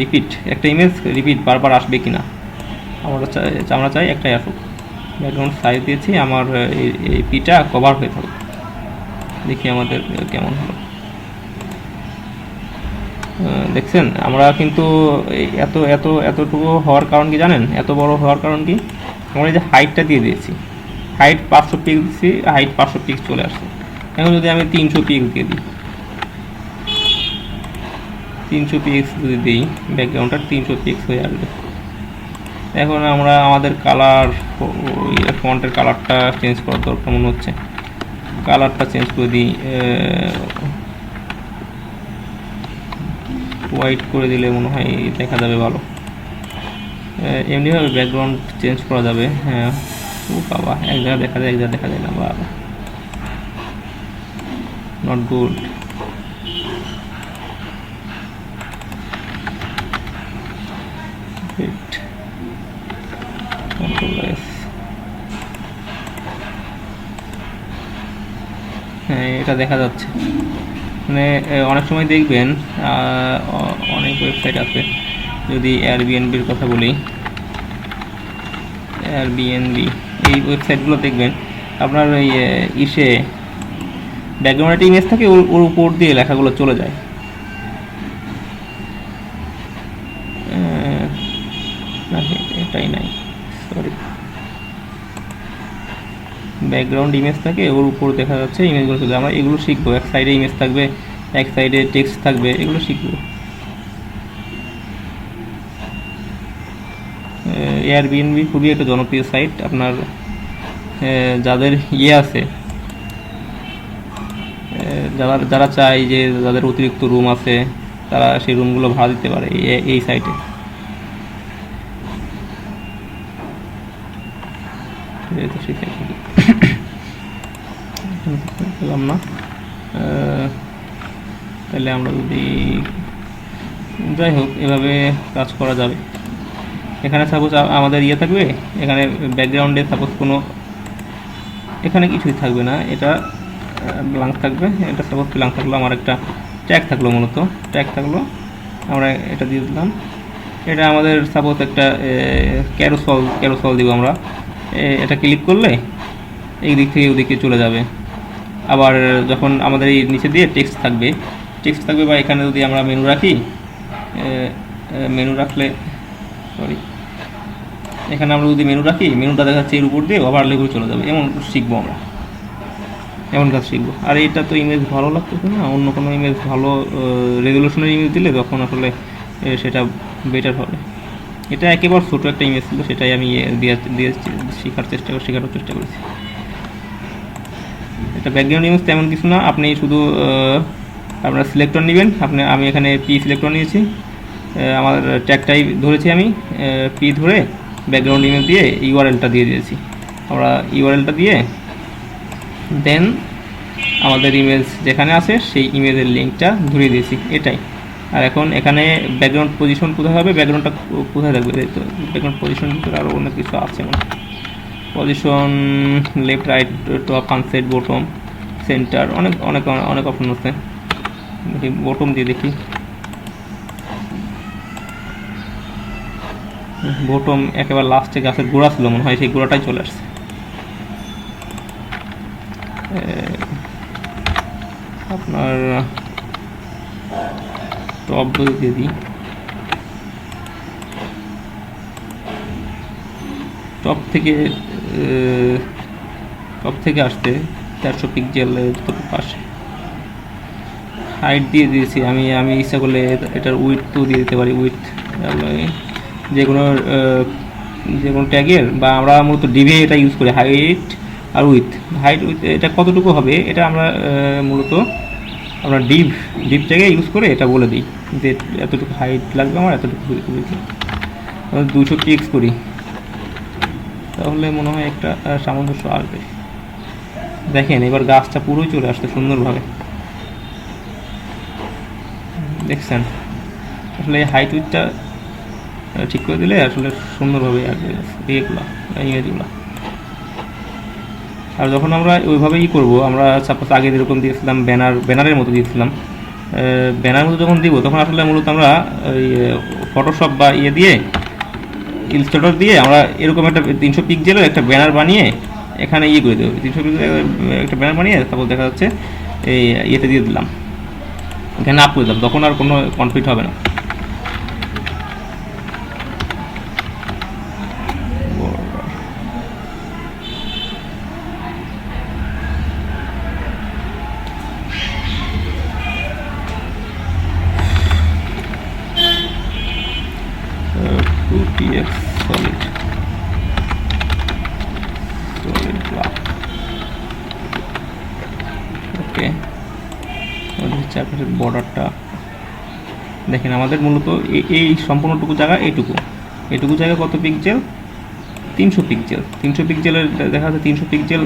রিপিট, একটা ইমেজ রিপিট বারবার আসবে কিনা আমরা চাই একটাই আসুক। ব্যাকগ্রাউন্ড সাইজ দিয়েছি, আমার এই পিটা কভার হয়ে থাকুক, দেখি আমাদের কেমন হলো। দেখছেন আমরা কিন্তু এতটুকু হওয়ার কারণ কি জানেন? এত বড় হওয়ার কারণ কি? আমরা এই যে হাইটটা দিয়ে দিয়েছি, হাইট 500 পিক্স দিচ্ছি, হাইট 500 পিক্স চলে আসছে। এখন যদি আমি 300 পিক্স দিয়ে দিই, 300 পিক্স যদি দিই, ব্যাকগ্রাউন্ডটা 300 পিক্স হয়ে আসবে। এখন আমরা আমাদের কালার, ফন্টের কালারটা চেঞ্জ করার দরকার মনে হচ্ছে, কালারটা চেঞ্জ করে দিই, হোয়াইট করে দিলে মনে হয় দেখা যাবে ভালো। এমনিভাবে ব্যাকগ্রাউন্ড চেঞ্জ করা যাবে। হ্যাঁ, ও বাবা, এক জায়গায় দেখা যায় এক জায়গায় দেখা যায় না, বাবা not good. Hit control S. হ্যাঁ, এটা দেখা যাচ্ছে। মানে অনেক সময় দেখবেন অনেক ওয়েবসাইট আছে, যদি এয়ারবিএনবির কথা বলি, এয়ারবিএনবি এই ওয়েবসাইটগুলো দেখবেন আপনার ওই ইসে ব্যাকগ্রাউন্ডে একটা ইমেজ থাকে, ওর উপর দিয়ে লেখাগুলো চলে যায়। না, এটাই নাই, সরি, ব্যাকগ্রাউন্ড ইমেজ থাকে, ওর উপর দেখা যাচ্ছে ইমেজগুলো চলে। আমরা এগুলো শিখবো, এক সাইডে ইমেজ থাকবে, এক সাইডে টেক্সট থাকবে, এগুলো শিখবো। এয়ারবিএনবি খুবই একটা জনপ্রিয় সাইট। আপনার যাদের আছে, যারা চায় যে যাদের অতিরিক্ত রুম আছে, তারা সেই রুমগুলো ভাড়া দিতে পারে এই সাইটে। পেলাম না, তাহলে আমরা যদি, যাই হোক, এভাবে কাজ করা যাবে। এখানে সাপোজ আমাদের থাকবে, এখানে ব্যাকগ্রাউন্ডে সাপোজ কোনো, এখানে কিছুই থাকবে না, এটা ব্ল্যাঙ্ক থাকবে। এটা সাপোজ ব্ল্যাঙ্ক থাকলো, আমার একটা ট্যাগ থাকলো, মূলত ট্যাগ থাকলো, আমরা এটা দিয়ে দিলাম। এটা আমাদের সাপোজ একটা ক্যারোসল দিব আমরা। এটা ক্লিক করলে এই দিক থেকে ওদিকে চলে যাবে। আবার যখন আমাদের এই নিচে দিয়ে টেক্সট থাকবে, বা এখানে যদি আমরা মেনু রাখি, মেনু রাখলে, সরি, এখানে আমরা যদি মেনু রাখি, মেনুটা দেখা যাচ্ছে এর উপর দিয়ে ওভারলে করে চলে যাবে। এমন শিখবো আমরা, এমন কাজ শিখবো। আর এটা তো ইমেজ ভালো লাগতেছে না, অন্য কোনো ইমেজ ভালো রেজলিউশনের ইমেজ দিলে তখন আসলে সেটা বেটার হবে। এটা একেবারে ছোটো একটা ইমেজ ছিল, সেটাই আমি দিয়ে শেখানোর চেষ্টা করেছি। এটা ব্যাকগ্রাউন্ড ইমেজ তেমন কিছু না, আপনি শুধু আপনার সিলেক্টর নেবেন। আমি এখানে পি সিলেক্টর নিয়েছি, আমার ট্যাগটাই ধরেছি, আমি পি ধরে ব্যাকগ্রাউন্ড ইমেজ দিয়ে ইউআরএলটা দিয়ে দিয়েছি। আমরা ইউআরএলটা দিয়ে দেন আমাদের ইমেজ যেখানে আছে সেই ইমেজের লিঙ্কটা ধরিয়ে দিয়েছি, এটাই। আর এখন এখানে ব্যাকগ্রাউন্ড পজিশন কোথায় হবে, ব্যাকগ্রাউন্ডটা কোথায় থাকবে, তো ব্যাকগ্রাউন্ড পজিশন ভিতরে আরও অনেক কিছু আছে, মানে position, left, right, top, আনসেট, bottom, centre, অনেক অনেক অনেক অপশন আছে। দেখি বটম দিয়ে দেখি, বটম একেবারে লাস্টে গাছের গোড়া ছিল মনে হয়, সেই গোড়াটাই চলে আসছে। আপনার টপ দিয়ে দিই, টপ থেকে আসতে 400 পিক্সেল পাশে হাইট দিয়ে দিয়েছি। আমি ইচ্ছা করলে এটার উইথও দিয়ে দিতে পারি, উইথ যে কোনো ট্যাগের, বা আমরা মূলত ডিভে এটা ইউজ করি, হাইট আর উইথ এটা কতটুকু হবে, এটা আমরা মূলত আমরা ডিপ ট্যাগে ইউজ করে এটা বলে দিই যে এতটুকু হাইট লাগবে আমার, এতটুকু 200 পিক্স করি, তাহলে মনে হয় একটা সামঞ্জস্য আসবে। দেখেন এবার গাছটা পুরোই চলে আসছে সুন্দরভাবে, দেখছেন? আসলে এই হাইট উইথটা ঠিক করে দিলে আসলে সুন্দরভাবে আসবে এইগুলো, ইমেজগুলো। আর যখন আমরা ওইভাবেই করবো, আমরা সাপোজ আগে যেরকম দিয়েছিলাম ব্যানারের মতো দিয়েছিলাম, ব্যানার মতো যখন দিব তখন আসলে মূলত আমরা ওই ফটোশপ বা দিয়ে ইলস্ট্রেটর দিয়ে আমরা এরকম একটা 300 পিক্সেলের একটা ব্যানার বানিয়ে এখানে করে দেবো। 300 পিক্সেলের একটা ব্যানার বানিয়ে তারপর দেখা যাচ্ছে এই দিয়ে দিলাম, এখানে আপ করে দিলাম, তখন আর কোনো কনফ্লিক্ট হবে না। ওকে, চারপাশের বর্ডারটা দেখেন, আমাদের মূলত এই সম্পূর্ণটুকু জায়গা, এইটুকু জায়গা কত পিক্সেল, 300 পিক্সেল। 300 পিক্সেলের দেখা যাচ্ছে 300 পিক্সেল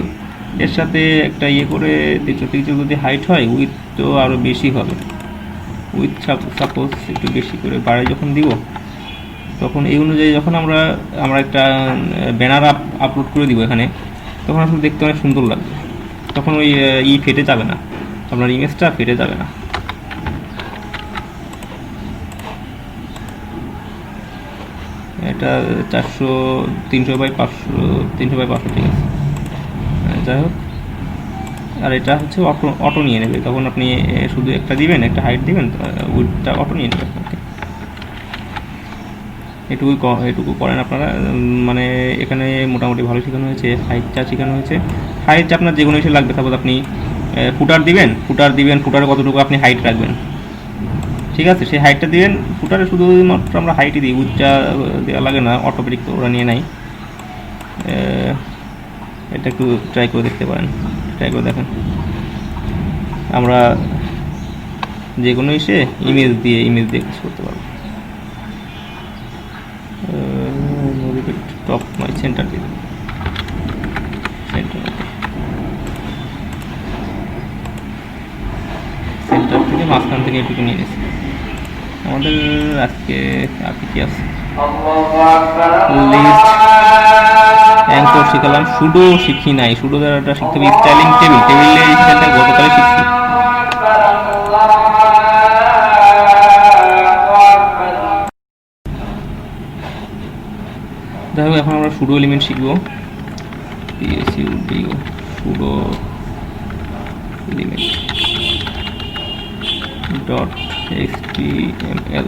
এর সাথে একটা করে 300 পিক্সেল যদি হাইট হয়, উইথ তো আরও বেশি হবে। উইথ সাপোজ একটু বেশি করে বাড়াই যখন দিব, তখন এই অনুযায়ী যখন আমরা আমরা একটা ব্যানার আপলোড করে দিব এখানে, তখন আসলে দেখতে অনেক সুন্দর লাগবে। তখন ওই ফেটে যাবে না, আপনার ইমেজটা ফেটে যাবে না। এটা 400 300x500 300x500 ঠিক আছে। যাই হোক, আর এটা হচ্ছে অটো নিয়ে নেবে। তখন আপনি শুধু একটা দিবেন, একটা হাইট দিবেন, উইডথটা অটো নিয়ে নেবে আপনাকে। এটুকু করেন আপনারা। মানে এখানে মোটামুটি ভালো শেখানো হয়েছে। হাইটটা শেখানো হয়েছে। হাইট আপনার যে কোনো কিছু লাগবে। সাপোজ আপনি ফুটার দিবেন, ফুটারে কতটুকু আপনি হাইট রাখবেন, ঠিক আছে, সেই হাইটটা দিবেন। ফুটারে শুধুমাত্র আমরা হাইটই দিই, উইডথটা দেওয়া লাগে না, অটোমেটিক তো ওরা নিয়ে নেয়। এটা একটু ট্রাই করে দেখতে পারেন, ট্রাই করে দেখেন। আমরা যে কোনো ইমেজ দিয়ে কাজ করতে পারবো। টপ সেন্টার দিয়ে সেন্টার থেকে মাঝখান থেকে এটুকু নিয়ে নিয়েছি। আমাদের আজকে আর কি আছে, লিস্ট অ্যাঙ্কর শিখালাম, সুডো শিখি নাই। সুডো দ্বারাটা শিখতে হবে। স্টাইলিং টেবিলের স্টাইলটা গতকালে শিখছি। যাই হোক, এখন আমরা সুডো এলিমেন্ট শিখবো। Pseudo element dot html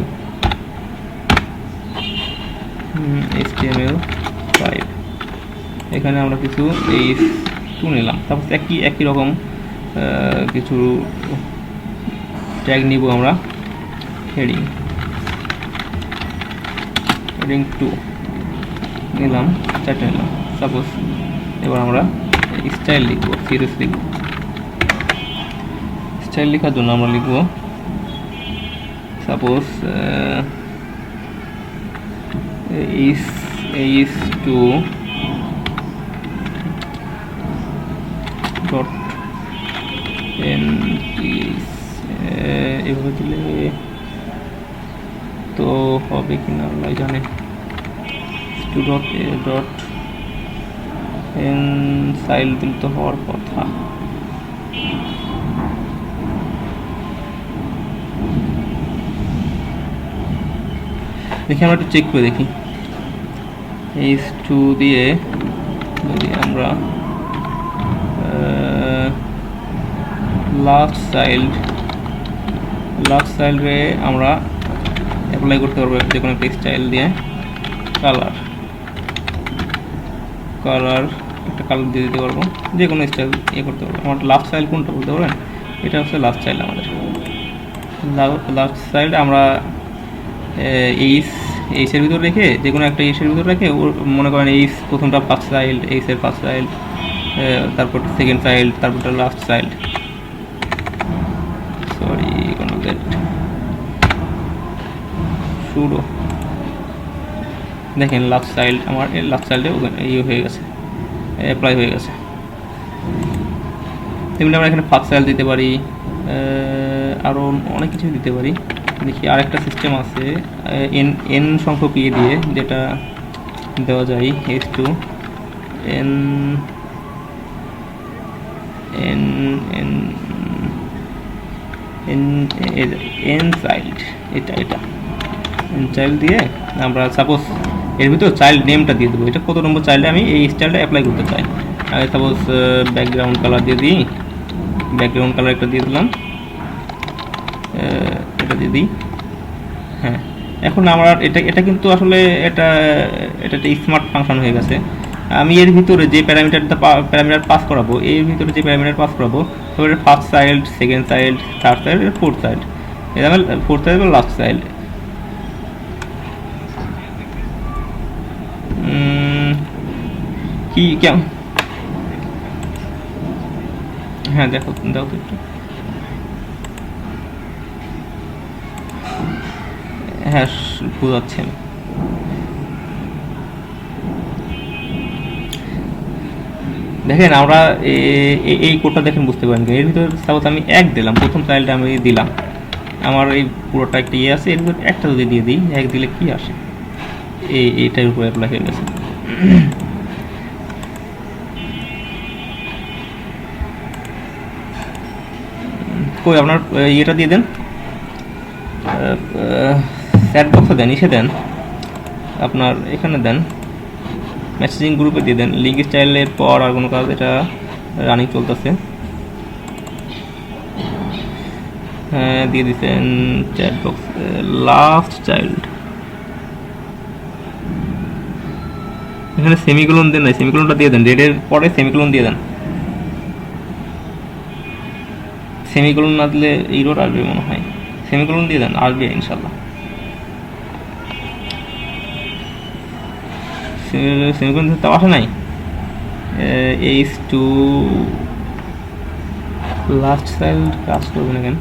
html5। এখানে আমরা কিছু h2 নিলাম। তারপর একই রকম কিছু ট্যাগ নিব আমরা। হেডিং 2 নিলাম, 4টা নিলাম। সাপোজ এবার আমরা স্টাইল লিখবো, সিরিজ লিখবো। স্টাইল লেখার জন্য আমরা লিখবো সাপোজ h2 ডট এভাবে দিলে তো হবে কিনা আল্লাহ জানে। ডট সাইল দিল তো হওয়ার কথা। দেখি আমরা একটু চেক করে দেখি। h2 দিয়ে যদি আমরা লাস্ট চাইল্ডে আমরা অ্যাপ্লাই করতে পারবো যে কোনো একটা স্টাইল দিয়ে। কালার একটা কালার দিয়ে দিতে পারবো, যে কোনো স্টাইল করতে পারবো। আমার লাস্ট চাইল্ড কোনটা বলতে পারবেন? এটা হচ্ছে লাস্ট চাইল্ড। আমাদের লাস্ট চাইল্ড আমরা এইচের ভিতর রেখে, যে কোনো একটা এইচের ভিতর রেখে, ওর মনে করেন এইচ প্রথমটা ফার্স্ট চাইল্ড, এইচের ফার্স্ট চাইল্ড, তারপর সেকেন্ড চাইল্ড, তারপরটা লাস্ট চাইল্ড। সরি, কোনো গেট সুডো। দেখেন লাস্ট চাইল্ড, আমার লাস্ট চাইল্ডে হয়ে গেছে, অ্যাপ্লাই হয়ে গেছে। তেমনি আমরা এখানে ফার্স্ট চাইল্ড দিতে পারি, আরও অনেক কিছু দিতে পারি। দেখি আরেকটা সিস্টেম আছে এন সংখ্যক দিয়ে, যেটা দেওয়া যায় h2 n চাইল্ড। এটা চাইল্ড দিয়ে আমরা সাপোজ এর ভিতর চাইল্ড নেমটা দিয়ে দেবো। এটা কত নম্বর চাইল্ডে আমি এই স্টাইলটা অ্যাপ্লাই করতে চাই। আমি সাপোজ ব্যাকগ্রাউন্ড কালার দিয়ে দিই, ব্যাকগ্রাউন্ড কালার একটা দিয়ে দিলাম, এটা দিয়ে দিই। হ্যাঁ, এখন আমার এটা কিন্তু আসলে এটা একটা স্মার্ট ফাংশন হয়ে গেছে। আমি এর ভিতরে যে প্যারামিটার পাস করাবো, এর ভিতরে যে প্যারামিটার পাস করাবো, তারপরে first child, second child, third child, fourth child. এটা আমার ফোর্থ চাইল্ড বা লাস্ট চাইল্ড। কি কেমন? হ্যাঁ, দাও তো একটু। হ্যাঁ, বোঝাচ্ছেন। দেখেন আমরা এই কোডটা দেখেন, বুঝতে পারেন। এর ভিতরে সাপোজ আমি 1 দিলাম, প্রথম চাইল্ডে আমি দিলাম। আমার এই পুরোটা একটা আছে, এর ভিতরে একটা যদি দিয়ে দিই, 1 দিলে কি আসে? এইটার উপরে অ্যাপ্লাই হয়ে গেছে। কই আপনার ইয়েটা দিয়ে দেন, চ্যাট বক্সে দেন, ইসে দেন, আপনার এখানে দেন, মেসেজিং গ্রুপে দিয়ে দেন। লিঙ্ক স্টাইলের পর আর কোনো কাজ, এটা রানিং চলতেছে। হ্যাঁ দিয়ে দিচ্ছেন চ্যাট বক্স, লাস্ট চাইল্ড। এখানে সেমিকোলন দেন, নাই সেমিকোলনটা দিয়ে দেন, রেডের পরে সেমিকোলন দিয়ে দেন। সেমিকোলন না দিলে ইরোর আসবে মনে হয়, সেমিকোলন দিয়ে দেন, আসবে ইনশাল্লাহ। সেমিকোলন তো আসে নাই। H2 লাস্ট চাইল্ড কাজ করবে না কেন?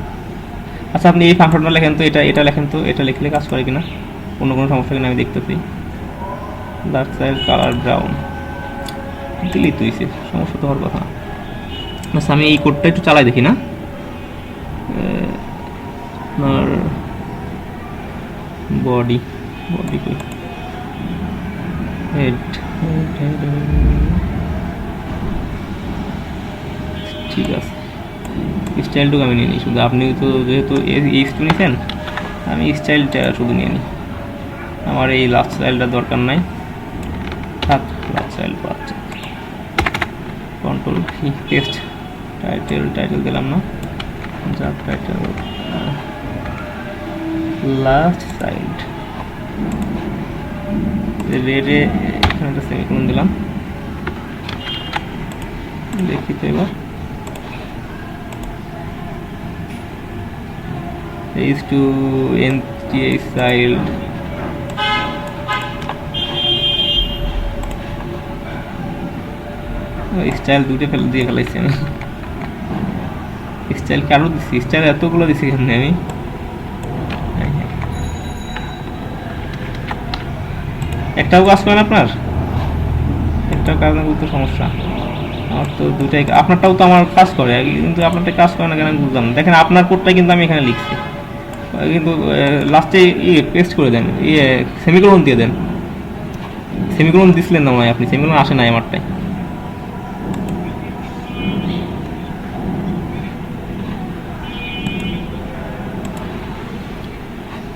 আচ্ছা আপনি এই ফাংশনটা লেখেন তো, এটা লেখেন তো, এটা লিখলে কাজ করে কিনা, অন্য কোনো সমস্যা কিনা আমি দেখতেছি। লাস্ট চাইল্ড কালার ব্রাউন দিলেই তো হয়েছে, সমস্যা তো হওয়ার কথা। আচ্ছা আমি এই কোডটা একটু চালাই দেখি না। আপনার বডি কই, হেড, ঠিক আছে। স্টাইলটুকু আমি নিয়ে নিই শুধু, আপনি তো যেহেতু H2 নিয়েছেন, আমি স্টাইলটা শুধু নিয়ে নিই। আমার এই লাস্ট স্টাইলটা দরকার নাই, থাক লাস্ট স্টাইল পাচ্ছে। কন্ট্রোল পেস্ট, টাইটেল দিলাম না, যা টাইটেল লাস্ট চাইল্ড, রেডে এখানে একটা সেমিকোলন দিলাম। দেখি তো এবার H2 NTH child, স্টাইল দুটো দিয়ে ফেলাইছি আমি। স্টাইল কারো দিচ্ছি, স্টাইল এতগুলো দিচ্ছি এখানে আমি। একটাও কাজ করেন আপনার, একটাও কাজ না বলতে সমস্যা। আমার তো দুটাই, আপনারটাও তো আমার কাজ করে কিন্তু আপনারটা কাজ করে না কেন আমি বুঝলাম না। দেখেন আপনার কোডটাই কিন্তু আমি এখানে লিখছি, কিন্তু লাস্টে পেস্ট করে দেন, সেমিকোলন দিয়ে দেন। সেমিকোলন দিছিলেন না নয় আপনি, সেমিকোলন আসে নাই আমারটাই।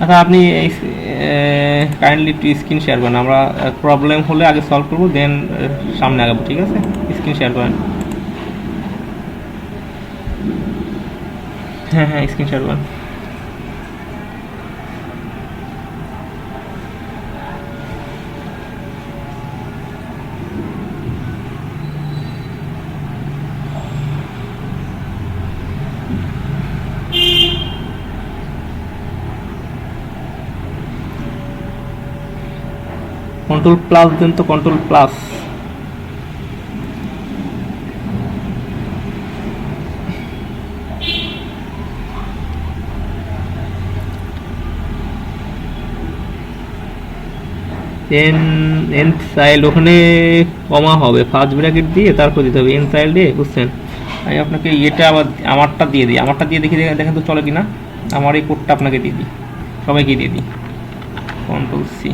আচ্ছা আপনি কাইন্ডলি একটু স্ক্রিন শেয়ার করেন, আমরা প্রবলেম হলে আগে সলভ করবো, দেন সামনে আগাবো, ঠিক আছে? স্ক্রিন শেয়ার করেন। হ্যাঁ স্ক্রিন শেয়ার করেন। কন্ট্রোল প্লাস দেন তো, কন্ট্রোল প্লাস। এন চাইল্ড ওখানে কমা হবে, ফার্স্ট ব্র্যাকেট দিয়ে তারপর দিতে হবে এন চাইল্ডে, বুঝছেন? আমি আপনাকে এটা আবার আমারটা দিয়ে দিই, আমারটা দিয়ে দেখি দেখেন তো চলে কিনা। আমার এই কোডটা আপনাকে দিয়ে দিই, সবাইকে দিয়ে দিই, কন্ট্রোল সি।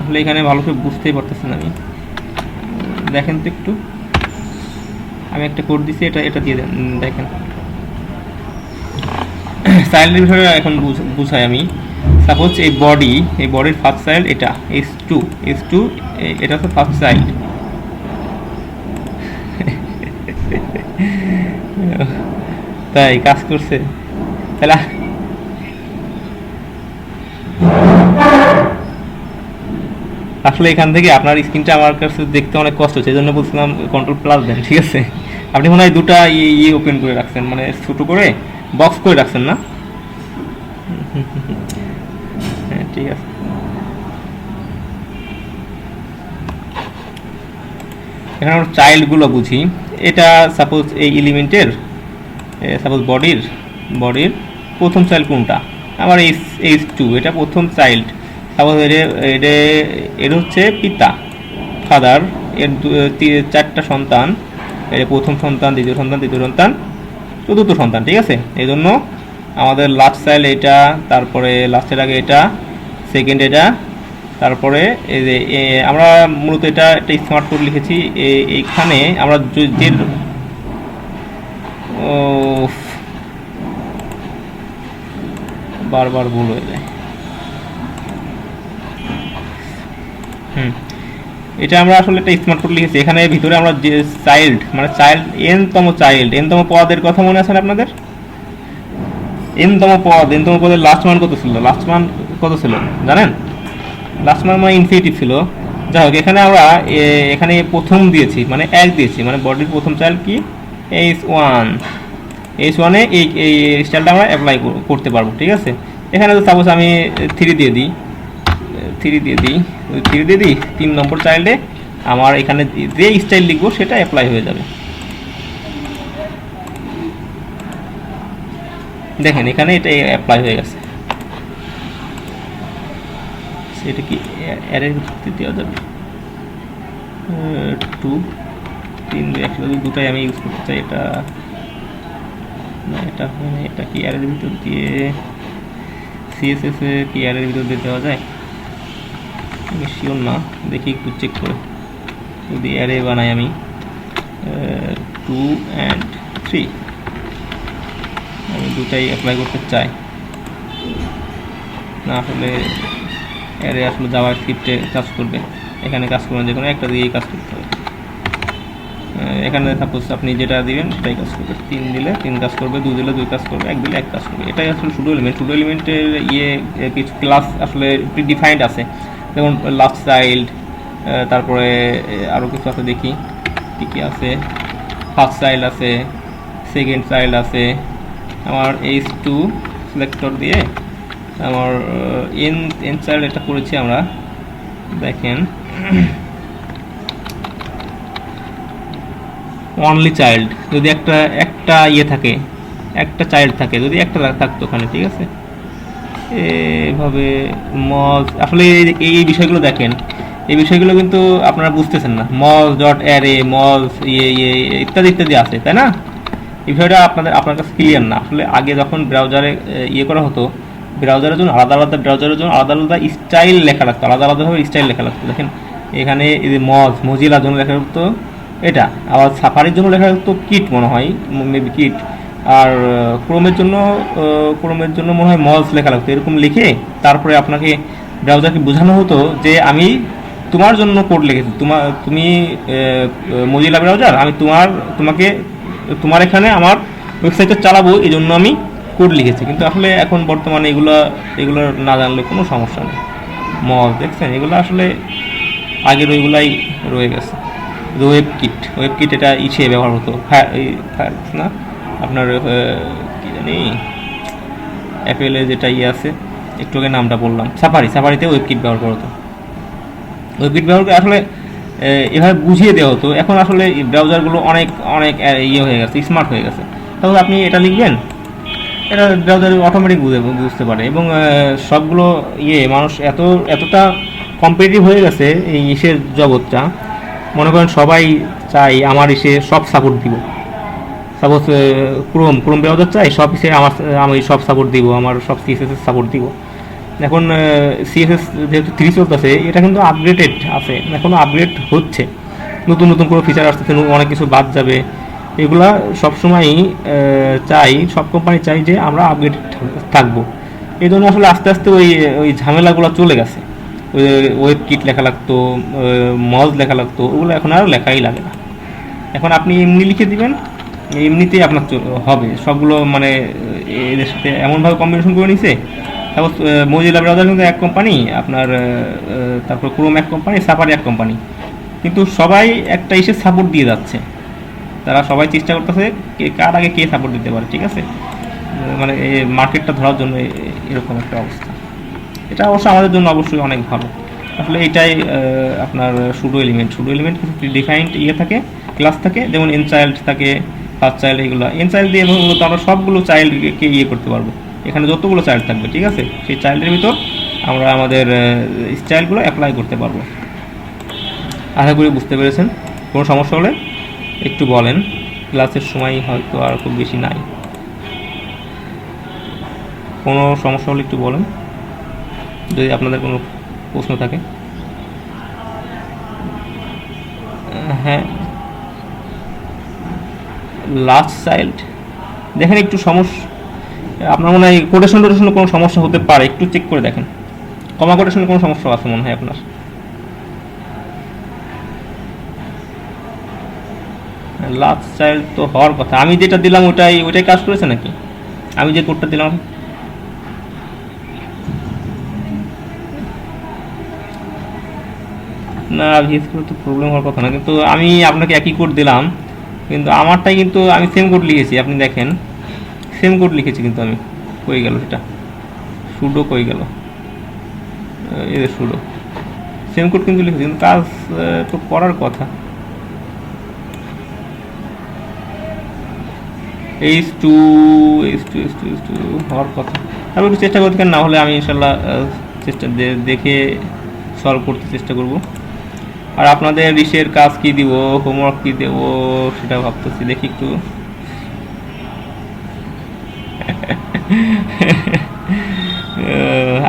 আসলে এখানে ভালো করে বুঝতেই পারতেছেন আমি, দেখেন তো একটু। আমি একটা কোড দিছি, এটা দিয়ে দেন, দেখেন। চাইল্ডের বিষয়ে এখন বুঝাই আমি। সাপোজ এই বডির ফার্স্ট চাইল্ড এটা H2 এটা হচ্ছে ফার্স্ট চাইল্ড। তাই কাজ করছে তাহলে। আসলে এখান থেকে আপনার স্ক্রিনটা আমার কাছে দেখতে অনেক কষ্ট হচ্ছে, এই জন্য বলছিলাম কন্ট্রোল প্লাস দেন, ঠিক আছে? আপনি মনে হয় দুটা ওপেন করে রাখছেন, মানে ছোটো করে বক্স করে রাখছেন না? হ্যাঁ ঠিক আছে। এখানে আমরা চাইল্ডগুলো বুঝি। এটা সাপোজ এই এলিমেন্টের, সাপোজ বডির প্রথম চাইল্ড কোনটা? আমার H2 এটা প্রথম চাইল্ড। সাপোজ এর হচ্ছে পিতা, ফাদার, এর চারটা সন্তান, এর প্রথম সন্তান, দ্বিতীয় সন্তান, তৃতীয় সন্তান, চতুর্থ সন্তান, ঠিক আছে? এই জন্য আমাদের লাস্ট চাইল্ড এটা, তারপরে লাস্টের আগে এটা, সেকেন্ড এটা, তারপরে এই যে আমরা মূলত এটা একটা স্মার্ট কোড লিখেছি। এইখানে আমরা যে বারবার ভুল হয়ে যায়। এটা আমরা আসলে একটা স্মার্ট কোড লিখেছি। এখানে ভিতরে আমরা যে চাইল্ড মানে এনতম পদের কথা মনে আছে আপনাদের? এনতম পদের লাস্ট মান কত ছিল জানেন? লাস্ট মান মানে ইনফিনিটিভ ছিল। যাই হোক, এখানে আমরা এখানে প্রথম দিয়েছি মানে 1 দিয়েছি, মানে বডির প্রথম চাইল্ড কি H1 এই স্টাইলটা আমরা অ্যাপ্লাই করতে পারবো। ঠিক আছে, এখানে তো সাপোজ আমি 3 দিয়ে দিই 3 নম্বর চাইল্ডে আমার এখানে যে স্টাইল লিখবো সেটা অ্যাপ্লাই হয়ে যাবে। দেখেন এখানে এটা অ্যাপ্লাই হয়ে গেছে। সেটা কি অ্যারের ভিত্তিতে দেওয়া যাবে? 2 3 একসাথে দুটাই আমি ইউজ করতে চাই। এটা না, এটা কি অ্যারের ভিতর দিয়ে সিএসএস এ কি অ্যারের ভিতর দিয়ে দেওয়া যায়? আমি শিওর না, দেখি একটু চেক করে। যদি অ্যারে বানাই আমি 2 and 3, আমি দুটাই অ্যাপ্লাই করতে চাই না। আসলে অ্যারে আসলে জাভাস্ক্রিপ্টে কাজ করবে, এখানে কাজ করবে না, যে কোনো একটা দিয়েই কাজ করতে হবে। এখানে সাপোজ আপনি যেটা দিবেন সেটাই কাজ করবে। 3 দিলে 3 কাজ করবে, 2 দিলে 2 কাজ করবে, 1 দিলে 1 কাজ করবে। এটাই আসলে শুডো এলিমেন্টের কিছু ক্লাস আসলে ডিফাইন্ড আছে, যেমন লাস্ট চাইল্ড, তারপরে আরও কিছু আছে, দেখি কী কী আছে। ফার্স্ট চাইল্ড আছে, সেকেন্ড চাইল্ড আছে। আমার H2 সিলেক্টর দিয়ে আমার এন চাইল্ড এটা করেছি আমরা। দেখেন অনলি চাইল্ড, যদি একটা থাকে, একটা চাইল্ড থাকে, যদি একটা থাকতো ওখানে, ঠিক আছে। এভাবে মজ আসলে এই বিষয়গুলো দেখেন, এই বিষয়গুলো কিন্তু আপনারা বুঝতেছেন না। মজ ডট অ্যারে, মজ ইত্যাদি ইত্যাদি আছে, তাই না? এই বিষয়টা আপনার কাছে ক্লিয়ার না। আসলে আগে যখন ব্রাউজারে করা হতো, ব্রাউজারের জন্য আলাদা আলাদা স্টাইল লেখা লাগতো, আলাদাভাবে স্টাইল লেখা লাগতো। দেখেন এখানে এই যে মজিলার জন্য লেখা লাগতো এটা, আবার সাফারির জন্য লেখা লাগতো কিট, মনে হয় মেবি কিট, আর ক্রোমের জন্য মনে হয় মজ লেখা লাগতো। এরকম লিখে তারপরে আপনাকে ব্রাউজারকে বোঝানো হতো যে আমি তোমার জন্য কোড লিখেছি, তুমি মজিলা ব্রাউজার, আমি তোমার এখানে আমার ওয়েবসাইটটা চালাবো, এই জন্য আমি কোড লিখেছি। কিন্তু আসলে এখন বর্তমানে এগুলো না জানলে কোনো সমস্যা নেই। মজ দেখছেন, এগুলো আসলে আগের ওইগুলাই রয়ে গেছে। ওয়েব কিট এটা ব্যবহার হতো, না আপনার কি জানি অ্যাপেলে যেটা আছে, একটু আগে নামটা বললাম, সাফারিতে ওয়েব কিট ব্যবহার করা হতো। ওয়েব কিট ব্যবহার করে আসলে এভাবে বুঝিয়ে দেওয়া হতো। এখন আসলে ব্রাউজারগুলো অনেক হয়ে গেছে, স্মার্ট হয়ে গেছে। তাহলে আপনি এটা লিখবেন, এটা ব্রাউজার অটোমেটিক বুঝতে পারে। এবং সবগুলো মানুষ এতটা কম্পিটিটিভ হয়ে গেছে এই জগৎটা, মনে করেন সবাই চাই আমার সব সাপোর্ট দিব। সাপোজ ক্রোম ব্রাউজার চাই সব আমি সব সাপোর্ট দিব, আমার সব সিএসএস সাপোর্ট দিব। এখন সিএসএস যেহেতু 3 চলতেছে, এটা কিন্তু আপগ্রেডেড আছে, এখনও আপগ্রেড হচ্ছে, নতুন কোনো ফিচার আসতেছে, অনেক কিছু বাদ যাবে। এগুলা সবসময়ই সব কোম্পানি চাই যে আমরা আপগ্রেডেড থাকবো। এই জন্য আসলে আস্তে আস্তে ওই ঝামেলাগুলো চলে গেছে। ওয়েব কিট লেখা লাগতো, মজ লেখা লাগতো, ওগুলো এখন আর লেখাই লাগে না। এখন আপনি এমনি লিখে দিবেন, এমনিতেই আপনার হবে সবগুলো। মানে এদের সাথে এমনভাবে কম্বিনেশন করে নিছে। তারপর মজিলা ব্রাউজার কিন্তু এক কোম্পানি, আপনার তারপর ক্রোম এক কোম্পানি, সাফারি এক কোম্পানি, কিন্তু সবাই একটা সাপোর্ট দিয়ে যাচ্ছে। তারা সবাই চেষ্টা করতেছে কার আগে কে সাপোর্ট দিতে পারে, ঠিক আছে। মানে মার্কেটটা ধরার জন্য এরকম একটা অবস্থা। এটা অবশ্য আমাদের জন্য অবশ্যই অনেক ভালো। আসলে এটাই আপনার শুডো এলিমেন্ট কিছু ডিফাইন্ড থাকে, ক্লাস থাকে, যেমন এন চাইল্ড থাকে, ফার্স্ট চাইল্ড, এগুলো এন চাইল্ড দিয়ে মূলত আমরা সবগুলো চাইল্ডকে করতে পারবো। এখানে যতগুলো চাইল্ড থাকবে, ঠিক আছে, সেই চাইল্ডের ভিতর আমরা আমাদের স্টাইলগুলো অ্যাপ্লাই করতে পারবো। আশা করি বুঝতে পেরেছেন। কোনো সমস্যা হলে একটু বলেন, ক্লাসের সময় হয়তো আর খুব বেশি নাই। কোনো সমস্যা হলে একটু বলেন, যদি আপনাদের কোনো প্রশ্ন থাকে। হ্যাঁ, লাস্ট চাইল্ড দেখেন একটু সমস্যা, আপনার মনে হয় কোটেশন টোটেশনে কোনো সমস্যা হতে পারে, একটু চেক করে দেখেন। কমা কোটেশনে কোনো সমস্যা আছে মনে হয় আপনার। লাস্ট চাইল্ড তো হওয়ার কথা, আমি যেটা দিলাম ওইটাই কাজ করেছে নাকি? আমি যে কোডটা দিলাম, না ভিএস কোড তো প্রবলেম হওয়ার কথা না, কিন্তু আমি আপনাকে একই কোড দিলাম, কিন্তু আমারটাই কিন্তু আমি সেম কোড লিখেছি, আপনি দেখেন সেম কোড লিখেছি, কিন্তু আমি কই গেল সেটা, সুডো কই গেল, এই যে সুডো সেম কোড কিন্তু লিখেছি, কিন্তু কাজ তো করার কথা। H2 H2 হওয়ার কথা, আমি একটু চেষ্টা করতে, না হলে আমি ইনশাল্লাহ চেষ্টা দেখে সলভ করতে চেষ্টা করব। আর আপনাদের রিসের কাজ কি দিব, হোমওয়ার্ক কি দেব সেটা ভাবতেছি, দেখি একটু।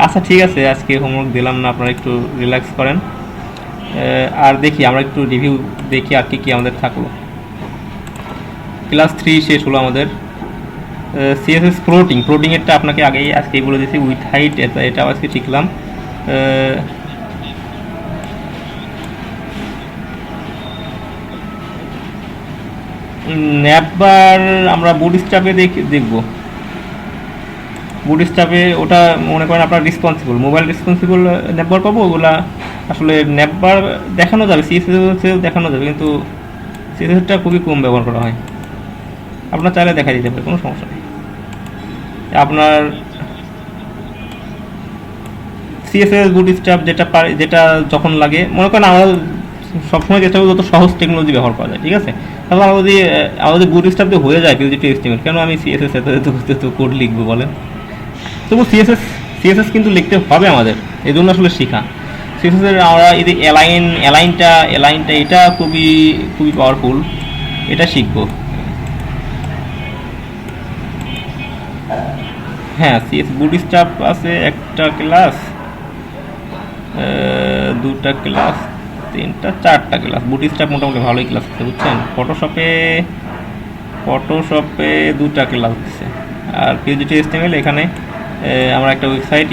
আচ্ছা ঠিক আছে, আজকে হোমওয়ার্ক দিলাম না, আপনারা একটু রিল্যাক্স করেন। আর দেখি আমরা একটু রিভিউ দেখি আর কি কি আমাদের থাকলো। ক্লাস 3 শেষ হলো আমাদের। সিএসএস ফ্লোটিংয়েরটা আপনাকে আজকেই বলে দিয়েছি, উইথ হাইট এটা আজকে শিখলাম। ন্যাপবার আমরা বুটস্ট্র্যাপে দেখব। বুটস্ট্র্যাপে ওটা মনে করেন আপনার রেসপন্সিবল, মোবাইল রেসপন্সিবল ন্যাপবার পাবো, ওগুলা আসলে ন্যাপবার দেখানো যাবে, সিএসএস দেখানো যাবে, কিন্তু সিএসএসটা খুবই কম ব্যবহার করা হয়। আপনার চাইলে দেখা দিতে পারে, কোনো সমস্যা নেই। আপনার সিএসএস বুটস্ট্র্যাপ যেটা যখন লাগে, মনে করেন আমরা সবসময় চেষ্টা করবো যত সহজ টেকনোলজি ব্যবহার করা যায়, ঠিক আছে? তাহলে আমাদের বুটস্ট্র্যাপ দিয়ে হয়ে যায় কিন্তু এস্টিমেট, কেন আমি সিএসএস এত কোড লিখবো বলেন? তবু সিএসএস কিন্তু লিখতে হবে আমাদের, এই জন্য আসলে শেখা। সিএসএস এর আমরা এই যে অ্যালাইনটা এটা খুবই খুবই পাওয়ারফুল, এটা শিখবো। হ্যাঁ, সিএস বুটস্ট্র্যাপ আছে একটা ক্লাস, দুটা ক্লাস, তিনটা চারটা ক্লাস। বুটস্ট্র্যাপ মোটামুটি ভালোই ক্লাস আছে বুঝছেন। ফটোশপে দুটা ক্লাস দিচ্ছে। আর পিএইচডি এসটিএমএল এখানে আমরা একটা ওয়েবসাইট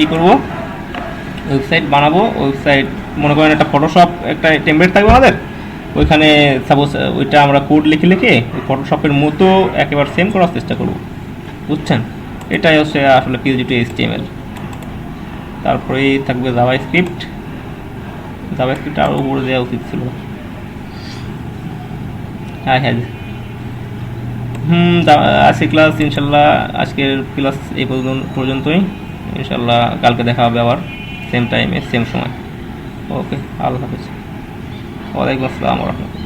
বানাবো। ওয়েবসাইট মনে করেন একটা ফটোশপ একটা টেমপ্লেট থাকবে আমাদের, ওইখানে সাপোজ ওইটা আমরা কোড লিখে ওই ফটোশপের মতো একেবারে সেম করার চেষ্টা করব, বুঝছেন। এটাই হচ্ছে আসলে পিএইচডি এসটিএমএল। তারপরেই থাকবে জাভাস্ক্রিপ্ট আরও উপরে দেওয়া উচিত ছিল। হ্যাঁ, আজকে ক্লাস ইনশাল্লাহ, আজকের ক্লাস এই পর্যন্তই। ইনশাল্লাহ কালকে দেখা হবে আবার সেম টাইমে সেম সময়। ওকে, আল্লাহ হাফেজ। ওয়ালাইকুম আসসালাম ওয়া রাহমাতুল্লাহ।